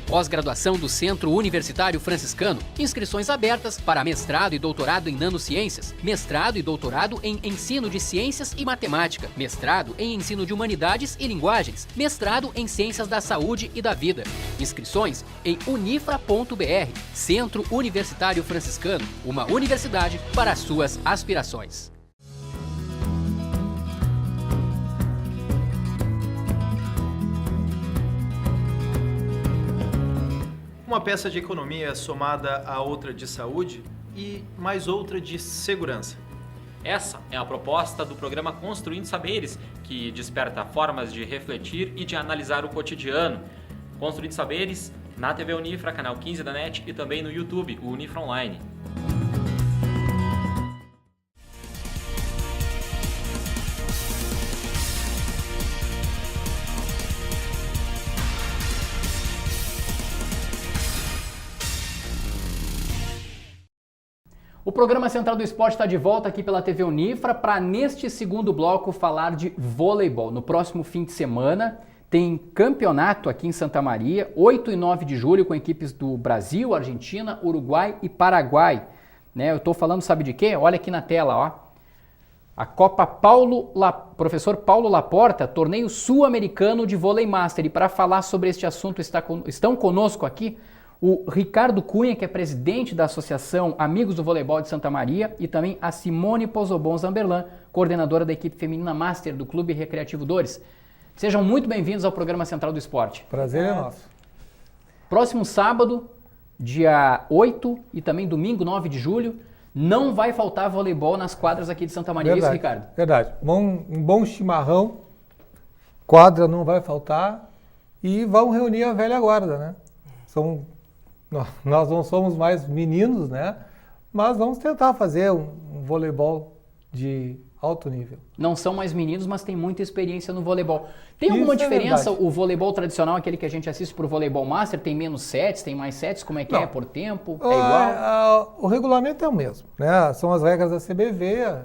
Pós-graduação do Centro Universitário Franciscano. Inscrições abertas para mestrado e doutorado em nanociências, mestrado e doutorado em ensino de ciências e matemática, mestrado em ensino de humanidades e linguagens, mestrado em ciências da saúde e da vida. Inscrições em unifra.br. Centro Universitário Franciscano, uma universidade para as suas aspirações. Uma peça de economia somada a outra de saúde e mais outra de segurança. Essa é a proposta do programa Construindo Saberes, que desperta formas de refletir e de analisar o cotidiano. Construindo Saberes na TV Unifra, canal 15 da NET e também no YouTube, o Unifra Online. O programa Central do Esporte está de volta aqui pela TV Unifra para, neste segundo bloco, falar de voleibol. No próximo fim de semana tem campeonato aqui em Santa Maria, 8 e 9 de julho, com equipes do Brasil, Argentina, Uruguai e Paraguai. Né, eu estou falando, sabe de quê? Olha aqui na tela, ó. A Copa Professor Paulo Laporta, torneio sul-americano de vôlei master. E para falar sobre este assunto estão conosco aqui o Ricardo Cunha, que é presidente da Associação Amigos do Voleibol de Santa Maria, e também a Simone Pozobon Zamberlan, coordenadora da equipe feminina Master do Clube Recreativo Dores. Sejam muito bem-vindos ao programa Central do Esporte. Prazer é nosso. Próximo sábado, dia 8 e também domingo, 9 de julho, não vai faltar voleibol nas quadras aqui de Santa Maria, Verdade, isso, Ricardo? Verdade. Um bom chimarrão, quadra não vai faltar e vão reunir a velha guarda, né? Nós não somos mais meninos, né? Mas vamos tentar fazer um voleibol de alto nível. Não são mais meninos, mas tem muita experiência no voleibol. Tem alguma diferença o voleibol tradicional, aquele que a gente assiste para o voleibol master? Tem menos sets, tem mais sets? Como é que é por tempo? É igual? O regulamento é o mesmo, né? São as regras da CBV,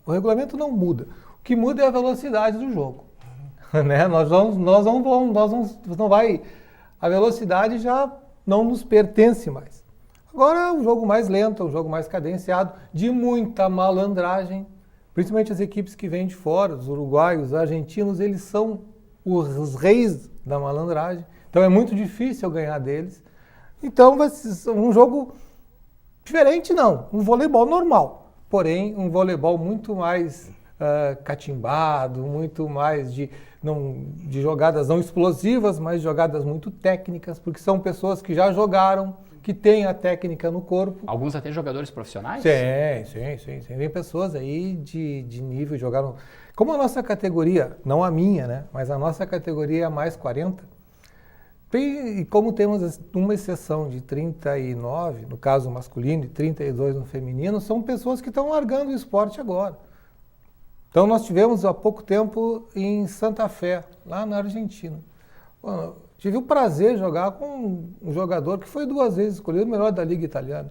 o regulamento não muda. O que muda é a velocidade do jogo. Né? A velocidade já não nos pertence mais. Agora é um jogo mais lento, um jogo mais cadenciado, de muita malandragem, principalmente as equipes que vêm de fora, os uruguaios, os argentinos, eles são os reis da malandragem, então é muito difícil ganhar deles. Então vai ser um jogo diferente, não, um voleibol normal, porém um voleibol muito mais catimbado, muito mais de jogadas não explosivas, mas jogadas muito técnicas, porque são pessoas que já jogaram, que têm a técnica no corpo. Alguns até jogadores profissionais? Sim. Tem pessoas aí de nível, jogaram... Como a nossa categoria, não a minha, né, mas a nossa categoria é a mais 40, e como temos uma exceção de 39, no caso masculino, e 32 no feminino, são pessoas que estão largando o esporte agora. Então nós tivemos há pouco tempo em Santa Fé, lá na Argentina. Bom, tive o prazer de jogar com um jogador que foi 2 vezes escolhido o melhor da Liga Italiana.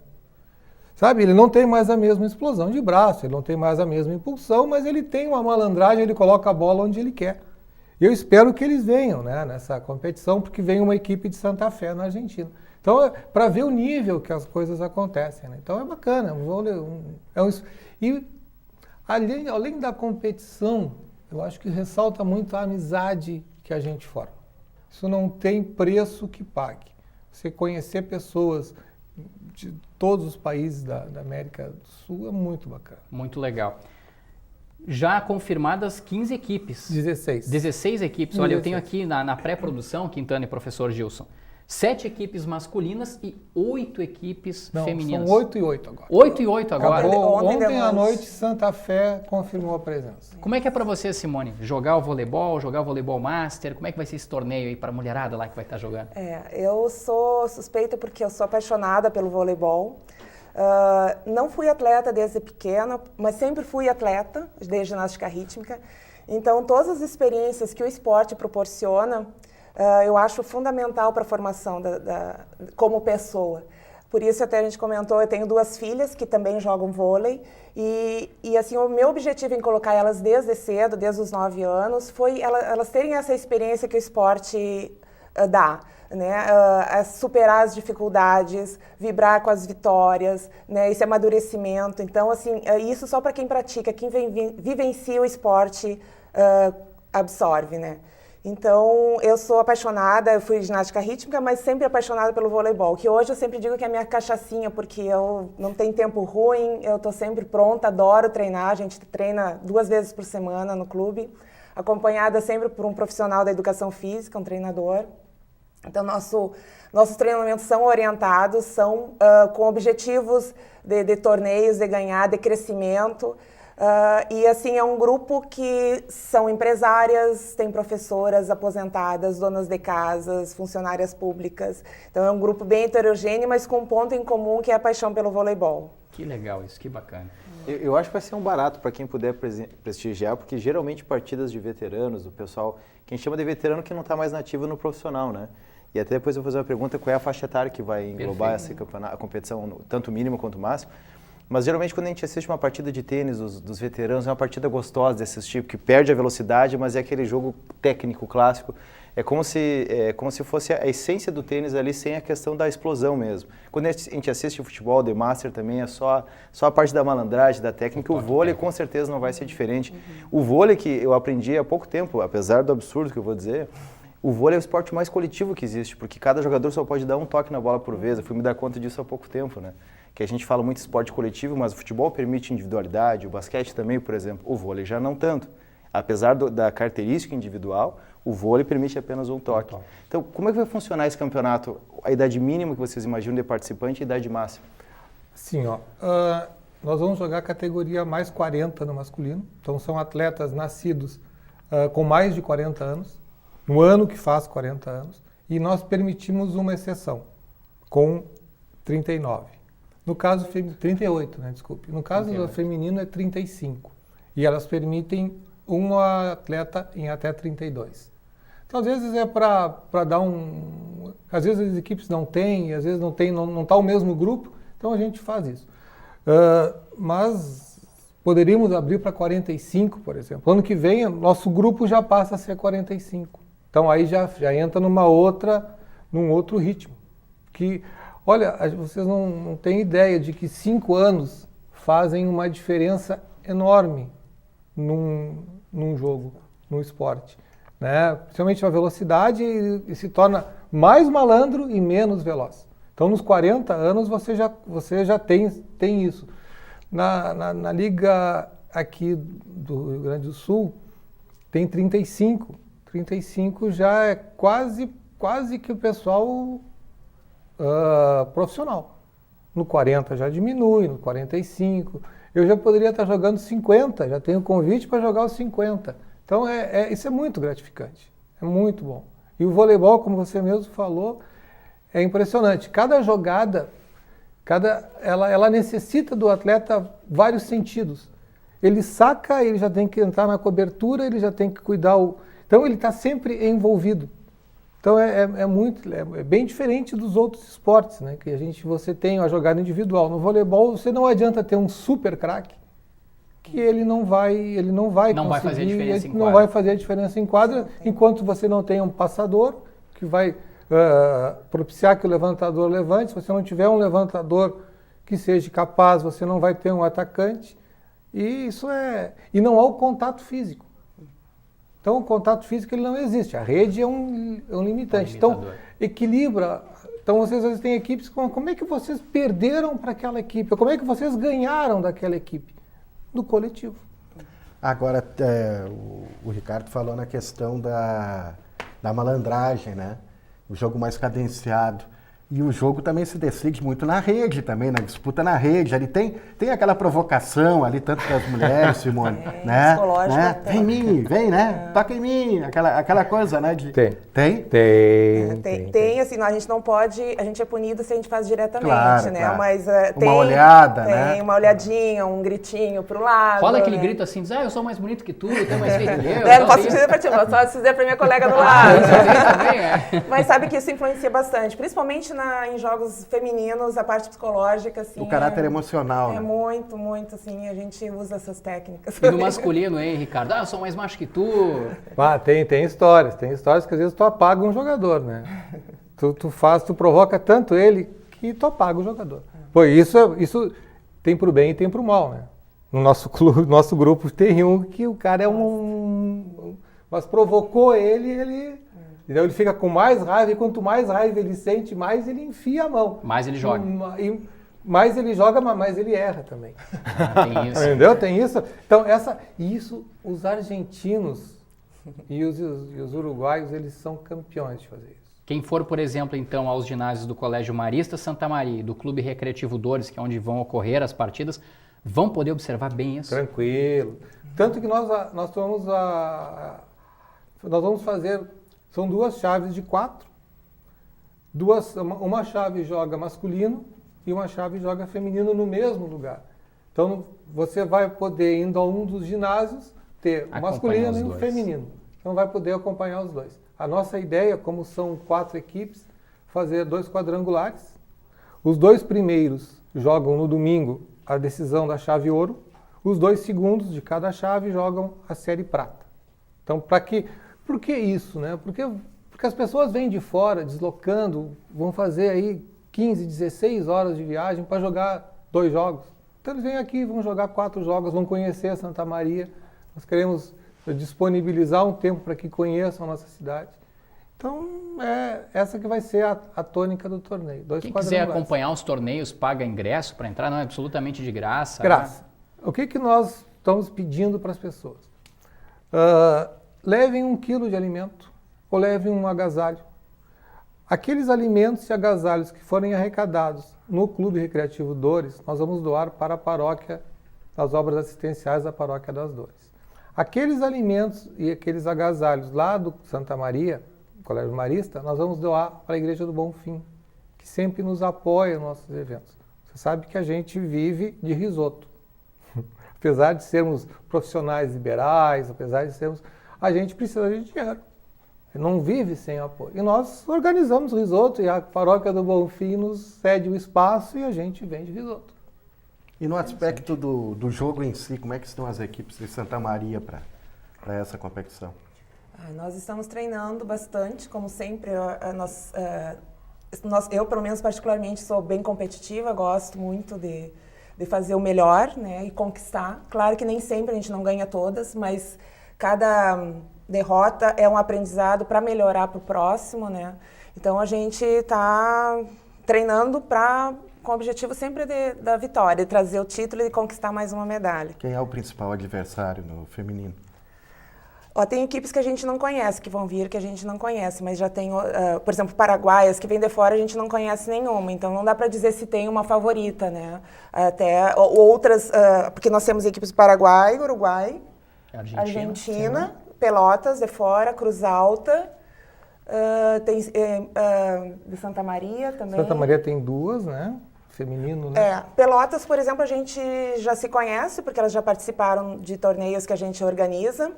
Sabe, ele não tem mais a mesma explosão de braço, ele não tem mais a mesma impulsão, mas ele tem uma malandragem, ele coloca a bola onde ele quer. E eu espero que eles venham, né, nessa competição, porque vem uma equipe de Santa Fé na Argentina. Então, para ver o nível que as coisas acontecem, né? Então é bacana. E além da competição, eu acho que ressalta muito a amizade que a gente forma. Isso não tem preço que pague. Você conhecer pessoas de todos os países da América do Sul é muito bacana. Muito legal. Já confirmadas 15 equipes. 16. 16 equipes. Olha, eu tenho aqui na pré-produção, Quintana e professor Gilson, 7 equipes masculinas e 8 equipes Não, femininas. são 8 e 8 agora. 8 e 8 agora. Acabou. Ontem Ontem à demos- noite, Santa Fé confirmou a presença. Como é que é pra você, Simone? Jogar o voleibol master? Como é que vai ser esse torneio aí pra mulherada lá que vai estar jogando? Eu sou suspeita porque eu sou apaixonada pelo voleibol. Não fui atleta desde pequena, mas sempre fui atleta de ginástica rítmica. Então, todas as experiências que o esporte proporciona, eu acho fundamental para a formação como pessoa. Por isso, até a gente comentou, eu tenho 2 filhas que também jogam vôlei e assim, o meu objetivo em colocar elas desde cedo, desde os 9 anos, foi elas terem essa experiência que o esporte dá, né? Superar as dificuldades, vibrar com as vitórias, né? Esse amadurecimento. Então, assim, isso só para quem pratica, quem vivencia o esporte absorve, né? Então, eu sou apaixonada, eu fui ginástica rítmica, mas sempre apaixonada pelo voleibol, que hoje eu sempre digo que é a minha cachaçinha, porque eu não tenho tempo ruim, eu estou sempre pronta, adoro treinar, a gente treina 2 vezes por semana no clube, acompanhada sempre por um profissional da educação física, um treinador. Então, nossos treinamentos são orientados, são com objetivos de torneios, de ganhar, de crescimento. E assim, é um grupo que são empresárias, tem professoras aposentadas, donas de casas, funcionárias públicas. Então é um grupo bem heterogêneo, mas com um ponto em comum que é a paixão pelo voleibol. Que legal isso, que bacana. Eu acho que vai ser um barato para quem puder prestigiar, porque geralmente partidas de veteranos, do pessoal, que a gente chama de veterano que não está mais nativo no profissional, né? E até depois eu vou fazer uma pergunta, qual é a faixa etária que vai englobar essa a competição, tanto mínimo quanto máximo. Mas geralmente quando a gente assiste uma partida de tênis dos veteranos, é uma partida gostosa de assistir, porque perde a velocidade, mas é aquele jogo técnico clássico. É como se fosse a essência do tênis ali, sem a questão da explosão mesmo. Quando a gente assiste o futebol, The Master também é só a parte da malandragem, da técnica. O vôlei com certeza não vai ser diferente. O vôlei que eu aprendi há pouco tempo, apesar do absurdo que eu vou dizer, o vôlei é o esporte mais coletivo que existe, porque cada jogador só pode dar um toque na bola por vez. Eu fui me dar conta disso há pouco tempo, né? Que a gente fala muito esporte coletivo, mas o futebol permite individualidade, o basquete também, por exemplo. O vôlei já não tanto. Apesar da característica individual, o vôlei permite apenas um toque. Então, como é que vai funcionar esse campeonato? A idade mínima que vocês imaginam de participante e a idade máxima? Sim, nós vamos jogar a categoria mais 40 no masculino. Então, são atletas nascidos com mais de 40 anos, no ano que faz 40 anos, e nós permitimos uma exceção, com 39. No caso, 38, né, desculpe. No caso do feminino é 35. E elas permitem uma atleta em até 32. Então, às vezes é para dar um... Às vezes as equipes não têm, às vezes não está o mesmo grupo, então a gente faz isso. Mas poderíamos abrir para 45, por exemplo. Ano que vem, nosso grupo já passa a ser 45. Então, aí já entra num outro ritmo. Que, olha, vocês não têm ideia de que 5 anos fazem uma diferença enorme num jogo, num esporte, né? Principalmente a velocidade e se torna mais malandro e menos veloz. Então, nos 40 anos você já tem isso. Na liga aqui do Rio Grande do Sul tem 35. 35 já é quase que o pessoal profissional. No 40 já diminui, no 45... Eu já poderia estar jogando 50, já tenho convite para jogar os 50. Então, isso é muito gratificante, é muito bom. E o voleibol, como você mesmo falou, é impressionante. Cada jogada, ela necessita do atleta vários sentidos. Ele saca, ele já tem que entrar na cobertura, ele já tem que cuidar. Então, ele está sempre envolvido. Então, é bem diferente dos outros esportes, né? Que você tem a jogada individual. No voleibol, você não adianta ter um super craque, que ele não vai fazer a diferença em quadra. Não vai fazer a diferença em quadra, enquanto você não tem um passador que vai propiciar que o levantador levante. Se você não tiver um levantador que seja capaz, você não vai ter um atacante. E não há o contato físico. Então, o contato físico ele não existe. A rede é um limitante. Então, equilibra. Então, vocês às vezes têm equipes como é que vocês perderam para aquela equipe? Como é que vocês ganharam daquela equipe? Do coletivo. Agora, o Ricardo falou na questão da malandragem, né? o jogo mais cadenciado. E o jogo também se decide muito na rede também, na disputa na rede. Ali tem aquela provocação ali, tanto das mulheres, Simone, né? Vem em mim, vem, né? Toca em mim, aquela coisa, né? Tem, assim, a gente não pode, a gente é punido se a gente faz diretamente, claro, né? Claro. Mas uma olhada, né? Tem uma olhadinha, um gritinho pro lado. Rola aquele né? grito assim, diz, eu sou mais bonito que tu, eu tenho mais feito que eu. Não posso dizer pra ti, posso dizer pra minha colega do lado. Também, Mas sabe que isso influencia bastante, principalmente em jogos femininos, a parte psicológica, assim... O caráter emocional, né? muito, assim, a gente usa essas técnicas. E no masculino, hein, Ricardo? Eu sou mais macho que tu. Tem histórias que às vezes tu apaga um jogador, né? Tu provoca tanto ele que tu apaga o jogador. Pô, isso tem pro bem e tem pro mal, né? No nosso clube, nosso grupo tem um que o cara é mas provocou ele então ele fica com mais raiva, e quanto mais raiva ele sente, mais ele enfia a mão. Mais ele joga. Mais ele joga, mas mais ele erra também. Tem isso. Entendeu? Tem isso. Então, os argentinos e os uruguaios, eles são campeões de fazer isso. Quem for, por exemplo, então, aos ginásios do Colégio Marista Santa Maria e do Clube Recreativo Dores, que é onde vão ocorrer as partidas, vão poder observar bem isso. Tranquilo. Tanto que nós vamos fazer... São 2 chaves de 4. Uma chave joga masculino e uma chave joga feminino no mesmo lugar. Então, você vai poder, indo a um dos ginásios, ter o masculino e o feminino. Então, vai poder acompanhar os dois. A nossa ideia, como são 4 equipes, fazer 2 quadrangulares. Os 2 primeiros jogam no domingo a decisão da chave ouro. Os 2 segundos de cada chave jogam a série prata. Então, por que isso, né? Porque as pessoas vêm de fora, deslocando, vão fazer aí 15, 16 horas de viagem para jogar 2 jogos. Então eles vêm aqui, vão jogar 4 jogos, vão conhecer a Santa Maria. Nós queremos disponibilizar um tempo para que conheçam a nossa cidade. Então, essa que vai ser a tônica do torneio. Quem quiser acompanhar os torneios, paga ingresso para entrar, não é absolutamente de graça. Graça. Né? O que nós estamos pedindo para as pessoas? Levem 1 quilo de alimento ou levem um agasalho. Aqueles alimentos e agasalhos que forem arrecadados no Clube Recreativo Dores, nós vamos doar para a paróquia, as obras assistenciais da Paróquia das Dores. Aqueles alimentos e aqueles agasalhos lá do Santa Maria, Colégio Marista, nós vamos doar para a Igreja do Bom Fim, que sempre nos apoia nos nossos eventos. Você sabe que a gente vive de risoto. Apesar de sermos profissionais liberais, a gente precisa de dinheiro. Não vive sem apoio. E nós organizamos risoto e a Paróquia do Bom Fim nos cede o espaço e a gente vende risoto. E no aspecto do jogo em si, como é que estão as equipes de Santa Maria para essa competição? Nós estamos treinando bastante, como sempre. Eu, pelo menos particularmente, sou bem competitiva, gosto muito de fazer o melhor, né, e conquistar. Claro que nem sempre a gente não ganha todas, mas cada derrota é um aprendizado para melhorar para o próximo, né? Então a gente está treinando com o objetivo sempre da vitória, de trazer o título e de conquistar mais uma medalha. Quem é o principal adversário no feminino? Tem equipes que a gente não conhece, que vão vir, que a gente não conhece, mas já tem, por exemplo, paraguaias, que vêm de fora, a gente não conhece nenhuma, então não dá para dizer se tem uma favorita, né? Até outras, porque nós temos equipes Paraguai, Uruguai, Argentina, Pelotas de fora, Cruz Alta, tem de Santa Maria também. Santa Maria tem 2, né? Feminino, né? Pelotas, por exemplo, a gente já se conhece, porque elas já participaram de torneios que a gente organiza.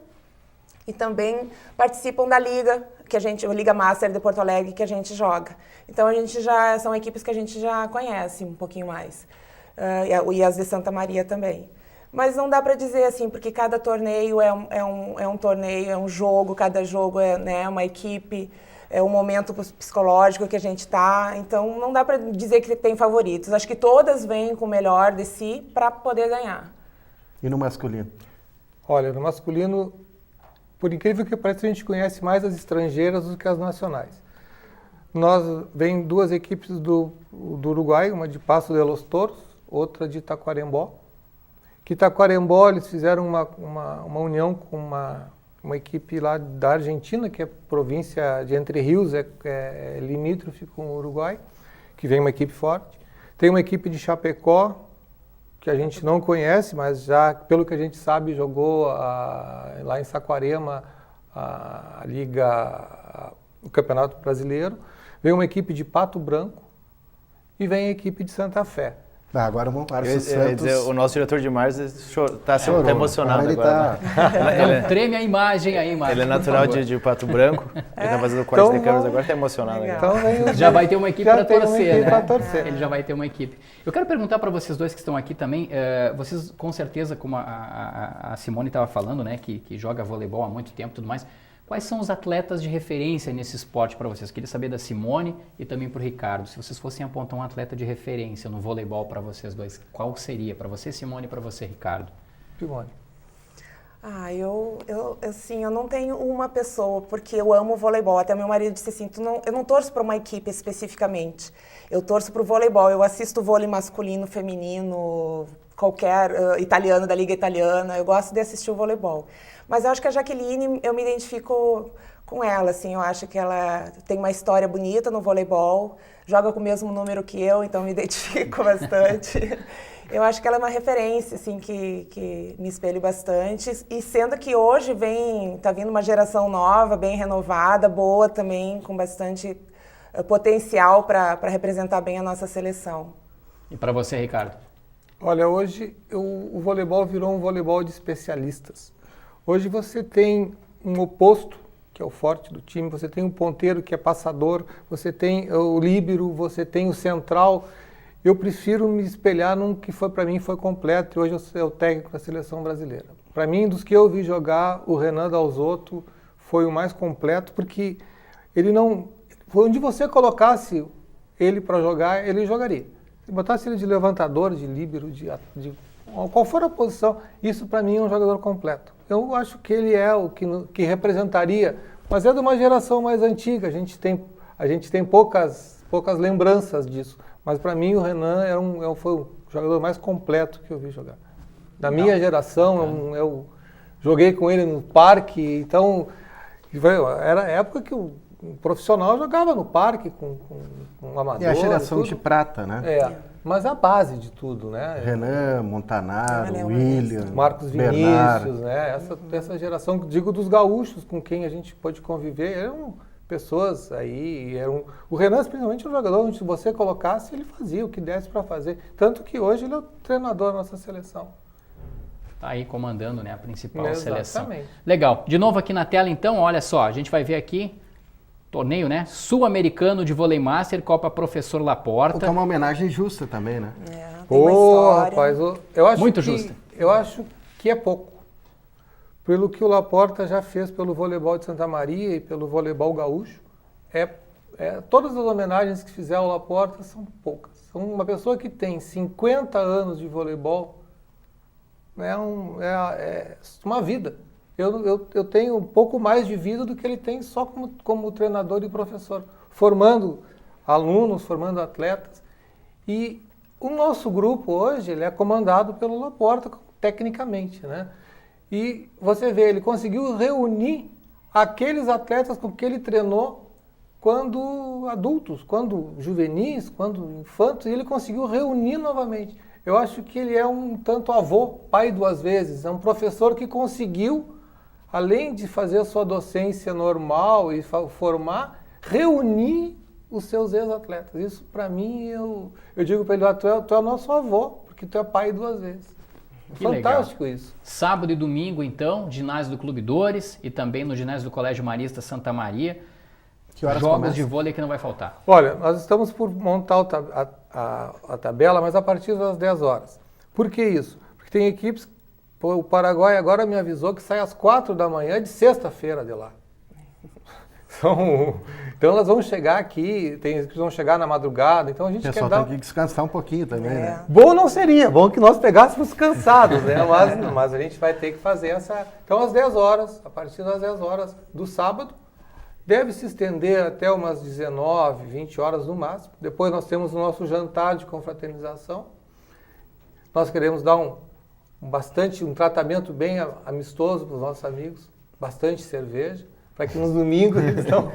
E também participam da Liga, a Liga Master de Porto Alegre, que a gente joga. Então, são equipes que a gente já conhece um pouquinho mais. E as de Santa Maria também. Mas não dá para dizer assim, porque cada torneio é um torneio, é um jogo, cada jogo é, né, uma equipe, é um momento psicológico que a gente está. Então, não dá para dizer que tem favoritos. Acho que todas vêm com o melhor de si para poder ganhar. E no masculino? Olha, no masculino... Por incrível que pareça, a gente conhece mais as estrangeiras do que as nacionais. Vem 2 equipes do Uruguai, uma de Passo de los Toros, outra de Tacuarembó. Que Tacuarembó, eles fizeram uma união com uma uma equipe lá da Argentina, que é província de Entre Rios, é limítrofe com o Uruguai, que vem uma equipe forte. Tem uma equipe de Chapecó, que a gente não conhece, mas já, pelo que a gente sabe, jogou lá em Saquarema a Liga, o Campeonato Brasileiro. Vem uma equipe de Pato Branco e vem a equipe de Santa Fé. Agora o Márcio Eu ia Santos... dizer, o nosso diretor de Marças está chorou. emocionado Agora agora. Não, treme a imagem aí, Marcos. Ele é natural de Pato Branco, ele está fazendo 40 de câmeras agora, está emocionado. Legal. Então, Já vai ter uma equipe para torcer, né? Pra torcer. Ele já vai ter uma equipe. Eu quero perguntar para vocês dois que estão aqui também, vocês com certeza, como a Simone estava falando, né, que joga voleibol há muito tempo e tudo mais, quais são os atletas de referência nesse esporte para vocês? Queria saber da Simone e também para o Ricardo. Se vocês fossem apontar um atleta de referência no voleibol para vocês dois, qual seria? Para você, Simone, e para você, Ricardo? Simone. Eu não tenho uma pessoa, porque eu amo o voleibol. Até meu marido disse assim, eu não torço para uma equipe especificamente. Eu torço para o voleibol. Eu assisto vôlei masculino, feminino, qualquer italiano da Liga Italiana. Eu gosto de assistir o voleibol. Mas eu acho que a Jaqueline, eu me identifico com ela, assim. Eu acho que ela tem uma história bonita no voleibol, joga com o mesmo número que eu, então me identifico bastante. Eu acho que ela é uma referência, assim, que me espelho bastante. E sendo que hoje tá vindo uma geração nova, bem renovada, boa também, com bastante potencial para representar bem a nossa seleção. E para você, Ricardo? Olha, hoje o voleibol virou um voleibol de especialistas. Hoje você tem um oposto, que é o forte do time, você tem um ponteiro que é passador, você tem o líbero, você tem o central. Eu prefiro me espelhar num que para mim foi completo, e hoje eu sou o técnico da seleção brasileira. Para mim, dos que eu vi jogar, o Renan Dalzotto foi o mais completo, porque ele não... Onde você colocasse ele para jogar, ele jogaria. Se botasse ele de levantador, de líbero, de qual for a posição, isso para mim é um jogador completo. Eu acho que ele é o que representaria, mas é de uma geração mais antiga, a gente tem poucas lembranças disso. Mas para mim o Renan foi o jogador mais completo que eu vi jogar. Da minha geração, eu joguei com ele no parque, então era a época que o profissional jogava no parque com amador. E a geração de prata, né? Mas a base de tudo, né? Renan, Montanaro, William, Marcos Vinícius, né? Essa geração, digo, dos gaúchos com quem a gente pôde conviver, eram pessoas aí, o Renan, principalmente, um jogador onde você colocasse, ele fazia o que desse para fazer. Tanto que hoje ele é o treinador da nossa seleção. Tá aí comandando, né, a principal Exatamente. seleção. Legal. De novo aqui na tela, então, olha só, a gente vai ver aqui torneio, né? Sul-Americano de Vôlei Master, Copa Professor Laporta. Que é uma homenagem justa também, né? Tem uma história. Rapaz, eu acho muito justa. Eu acho que é pouco. Pelo que o Laporta já fez pelo voleibol de Santa Maria e pelo voleibol gaúcho, todas as homenagens que fizer ao Laporta são poucas. Uma pessoa que tem 50 anos de voleibol é uma vida. Eu tenho um pouco mais de vida do que ele tem só como treinador e professor, formando alunos, formando atletas. E o nosso grupo hoje ele é comandado pelo Laporta tecnicamente, né? E você vê, ele conseguiu reunir aqueles atletas com que ele treinou quando adultos, quando juvenis, quando infantos, e ele conseguiu reunir novamente. Eu acho que ele é um tanto avô, pai duas vezes, é um professor que conseguiu, além de fazer a sua docência normal e formar, reunir os seus ex-atletas. Isso, para mim, eu digo para ele, tu é o nosso avô, porque tu é pai duas vezes. Que fantástico legal. Isso. Sábado e domingo, então, ginásio do Clube Dores e também no ginásio do Colégio Marista Santa Maria. Que horas jogos começa? de vôlei que não vai faltar. Olha, nós estamos por montar a tabela, mas a partir das 10 horas. Por que isso? Porque tem equipes, o Paraguai agora me avisou que sai às 4 da manhã de sexta-feira de lá. Então elas vão chegar aqui, tem equipes que vão chegar na madrugada, então a gente quer dar... tem que descansar um pouquinho também, né? Bom não seria, bom que nós pegássemos cansados, né? Mas a gente vai ter que fazer essa... Então às 10 horas, a partir das 10 horas do sábado, deve se estender até umas 19, 20 horas no máximo. Depois nós temos o nosso jantar de confraternização. Nós queremos dar um tratamento bem amistoso para os nossos amigos. bastante cerveja, para que nos domingos eles não...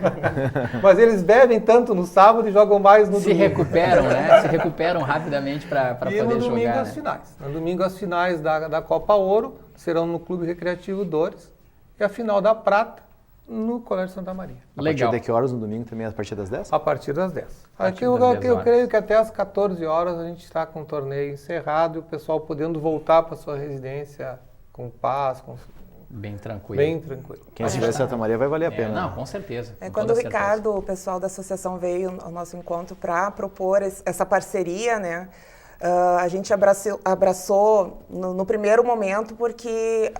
Mas eles bebem tanto no sábado e jogam mais no Se domingo. recuperam, né? Se recuperam rapidamente para poder E no domingo jogar. as Né? finais. No domingo as finais da Copa Ouro serão no Clube Recreativo Dores e a final da Prata no Colégio Santa Maria. A Legal. partir de que horas no domingo também? A partir das 10? A partir das 10. partir Aqui das 10 eu horas. creio que até às 14 horas a gente está com o torneio encerrado e o pessoal podendo voltar para sua residência com paz, Bem tranquilo. bem tranquilo. Quem estiver em Santa Maria vai valer a pena. Não, com certeza. com Quando toda o Ricardo, o pessoal da associação veio ao nosso encontro para propor essa parceria, né? A gente abraçou no primeiro momento porque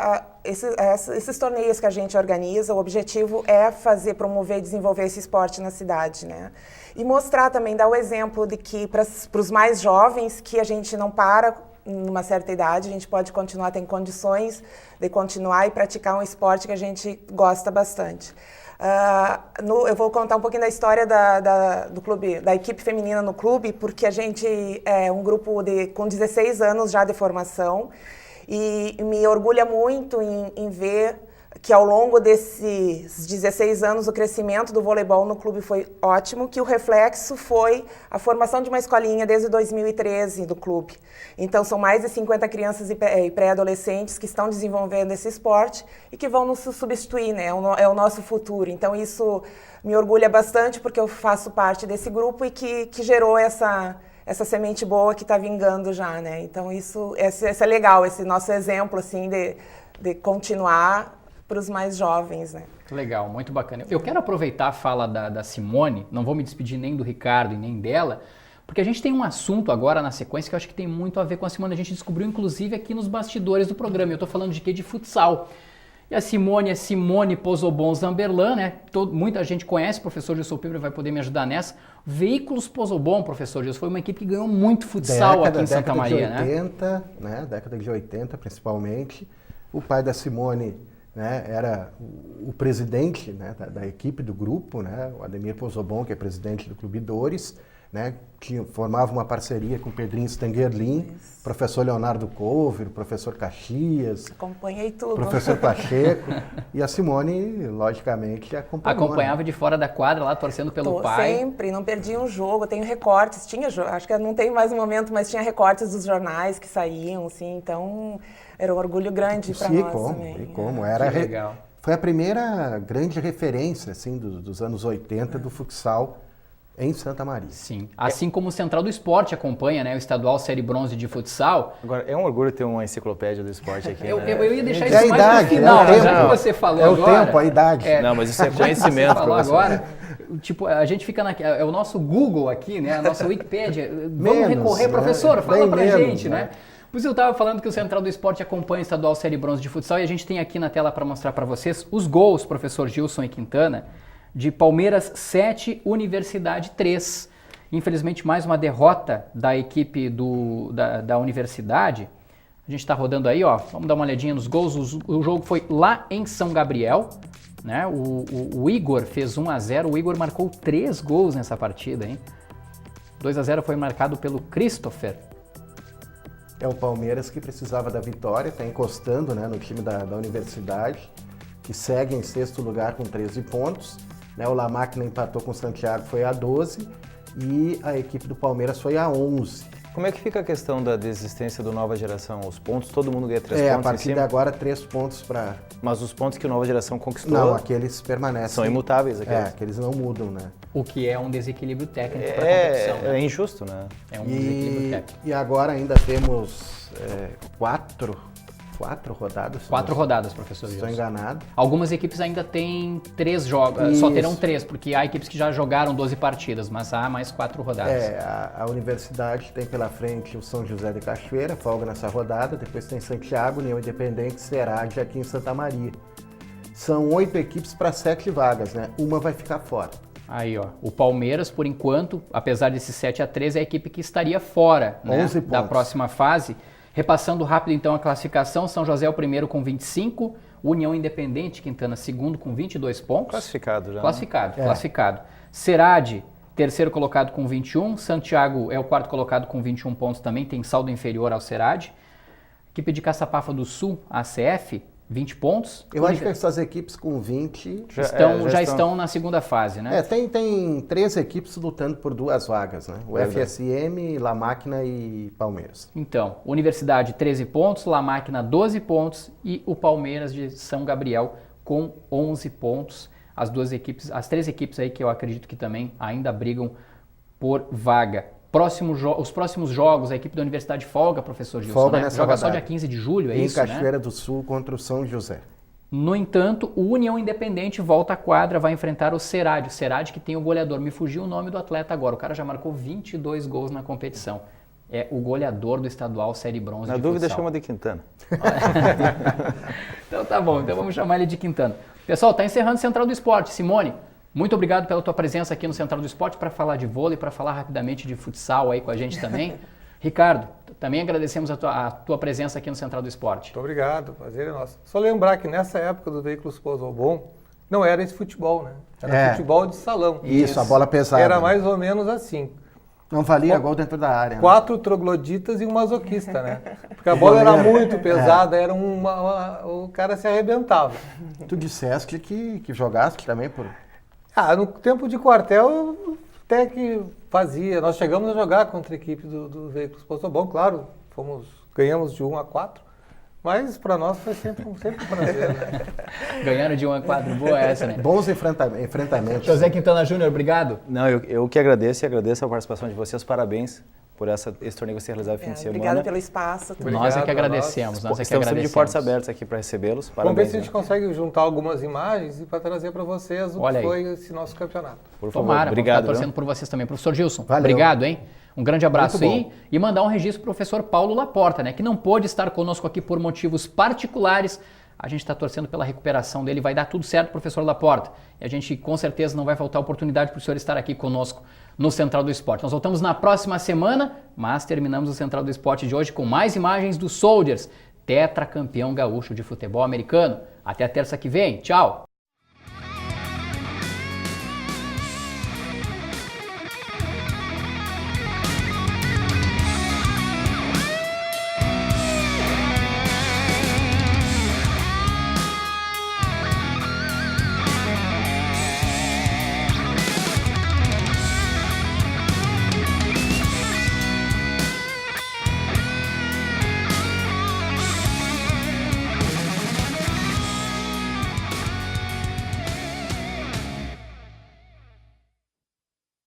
esses torneios que a gente organiza, o objetivo é promover e desenvolver esse esporte na cidade, né? E mostrar também, dar o exemplo de que para os mais jovens que a gente não para numa certa idade, a gente pode continuar, tem condições de continuar e praticar um esporte que a gente gosta bastante. Eu vou contar um pouquinho da história do clube, da equipe feminina no clube, porque a gente é um grupo com 16 anos já de formação e me orgulha muito em ver que ao longo desses 16 anos o crescimento do voleibol no clube foi ótimo, que o reflexo foi a formação de uma escolinha desde 2013 do clube. Então são mais de 50 crianças e pré-adolescentes que estão desenvolvendo esse esporte e que vão nos substituir, né? É o nosso futuro. Então isso me orgulha bastante porque eu faço parte desse grupo e que gerou essa semente boa que está vingando já, né? Então isso é legal, esse nosso exemplo assim de continuar para os mais jovens, né? Legal, muito bacana. Eu quero aproveitar a fala da Simone, não vou me despedir nem do Ricardo e nem dela, porque a gente tem um assunto agora na sequência que eu acho que tem muito a ver com a Simone. A gente descobriu inclusive aqui nos bastidores do programa. Eu estou falando de quê? De futsal. E a Simone é Simone Pozobon Zamberlan, né? Muita gente conhece, o professor Gilson Pibre vai poder me ajudar nessa. Veículos Pozobon, professor Gilson, foi uma equipe que ganhou muito futsal aqui em Santa Maria, né? Década de 80, principalmente. O pai da Simone, né, era o presidente, né, da equipe do grupo, né, o Ademir Pozobon, que é presidente do Clube Dores, né, que formava uma parceria com o Pedrinho Stangerlin, professor Leonardo Cover, professor Caxias, acompanhei tudo, professor Pacheco, e a Simone, logicamente, acompanhava, né? De fora da quadra lá, torcendo pelo pai. Sempre, não perdia um jogo, eu tenho recortes, acho que não tem mais um momento, mas tinha recortes dos jornais que saíam, assim, então era um orgulho grande para nós também. Legal. Foi a primeira grande referência, assim, dos anos 80 do futsal em Santa Maria. Sim, assim como o Central do Esporte acompanha, né, o estadual Série Bronze de futsal. Agora, é um orgulho ter uma enciclopédia do esporte aqui, eu né? ia deixar isso mais no final, já que você falou agora. É o tempo, a idade. Não, mas isso é conhecimento. Você falou agora, tipo, a gente fica é o nosso Google aqui, né, a nossa Wikipédia. Vamos recorrer, professora, fala pra gente, né? Pois eu estava falando que o Central do Esporte acompanha o estadual Série Bronze de futsal e a gente tem aqui na tela para mostrar para vocês os gols, professor Gilson e Quintana, de Palmeiras 7, Universidade 3. Infelizmente, mais uma derrota da equipe da Universidade. A gente está rodando aí, ó. Vamos dar uma olhadinha nos gols. O jogo foi lá em São Gabriel, né? O Igor fez 1-0. O Igor marcou 3 gols nessa partida, hein? 2-0 foi marcado pelo Christopher. É o Palmeiras que precisava da vitória, está encostando, né, no time da Universidade, que segue em 6º lugar com 13 pontos. Né? O La Máquina empatou com o Santiago, foi a 12, e a equipe do Palmeiras foi a 11. Como é que fica a questão da desistência do Nova Geração? Os pontos, todo mundo ganha 3 pontos a partir de agora 3 pontos para... Mas os pontos que o Nova Geração conquistou... Não, aqueles permanecem. São imutáveis aqueles. Aqueles não mudam, né? O que é um desequilíbrio técnico para a competição. É injusto, né? É um desequilíbrio técnico. E agora ainda temos 4 rodadas. 4 rodadas, professor Wilson. Estou enganado. Algumas equipes ainda têm 3 jogos, só terão 3, porque há equipes que já jogaram 12 partidas, mas há mais 4 rodadas. A Universidade tem pela frente o São José de Cachoeira, folga nessa rodada, depois tem Santiago, União Independente, Serade aqui em Santa Maria. São 8 equipes para 7 vagas, né? Uma vai ficar fora. Aí, ó, o Palmeiras, por enquanto, apesar desse 7-3, é a equipe que estaria fora, né, 11 pontos. Da próxima fase. Repassando rápido, então, a classificação, São José é o primeiro com 25, União Independente, Quintana, segundo com 22 pontos. Classificado já. Classificado. Serade, terceiro colocado com 21, Santiago é o quarto colocado com 21 pontos também, tem saldo inferior ao Serade. Equipe de Caçapava do Sul, a ACF, 20 pontos. Eu acho que essas equipes com 20 já estão na segunda fase, né? Tem 3 equipes lutando por 2 vagas, né? O FSM, La Máquina e Palmeiras. Então, Universidade 13 pontos, La Máquina 12 pontos e o Palmeiras de São Gabriel com 11 pontos. As 3 equipes aí que eu acredito que também ainda brigam por vaga. Os próximos jogos, a equipe da Universidade folga, professor Gilson, folga né? nessa Joga rodada. só dia 15 de julho, é em isso, né? Cachoeira do Sul contra o São José. No entanto, o União Independente volta à quadra, vai enfrentar o Serad. O Serad que tem o goleador, me fugiu o nome do atleta agora, o cara já marcou 22 gols na competição. É o goleador do estadual Série Bronze. Na de dúvida, futsal. chama de Quintana. Então tá bom, então vamos chamar ele de Quintana. Pessoal, tá encerrando Central do Esporte. Simone, muito obrigado pela tua presença aqui no Central do Esporte para falar de vôlei, para falar rapidamente de futsal aí com a gente também. Ricardo, também agradecemos a tua presença aqui no Central do Esporte. Muito obrigado, prazer é nosso. Só lembrar que nessa época do Veículos Pozobon, não era esse futebol, né? Era futebol de salão. Isso, a bola pesada. Era mais ou menos assim. Não valia gol dentro da área. 4 trogloditas e um masoquista, né? Porque a bola era muito pesada, era o cara se arrebentava. Tu disseste que jogaste também por... No tempo de quartel, até que fazia. Nós chegamos a jogar contra a equipe do Veículos Postobon, claro, ganhamos de 1-4, mas para nós foi sempre um prazer. Né? Ganharam de 1-4, boa essa, né? Bons enfrentamentos. José Quintana Júnior, obrigado. Não, eu que agradeço a participação de vocês, parabéns por esse torneio que você realizado no fim de semana. Obrigada pelo espaço. Nós é que agradecemos. Estamos sempre de portas abertas aqui para recebê-los. Vamos ver se a gente consegue juntar algumas imagens e para trazer para vocês o que foi esse nosso campeonato. Por favor, Tomara, obrigado. Vamos estar torcendo por vocês também. Professor Gilson, Valeu. obrigado, hein? Um grande abraço aí e mandar um registro para o professor Paulo Laporta, né? Que não pôde estar conosco aqui por motivos particulares. A gente está torcendo pela recuperação dele, vai dar tudo certo, professor Laporta. E a gente com certeza não vai faltar oportunidade para o senhor estar aqui conosco no Central do Esporte. Nós voltamos na próxima semana, mas terminamos o Central do Esporte de hoje com mais imagens do Soldiers, tetracampeão gaúcho de futebol americano. Até a terça que vem. Tchau!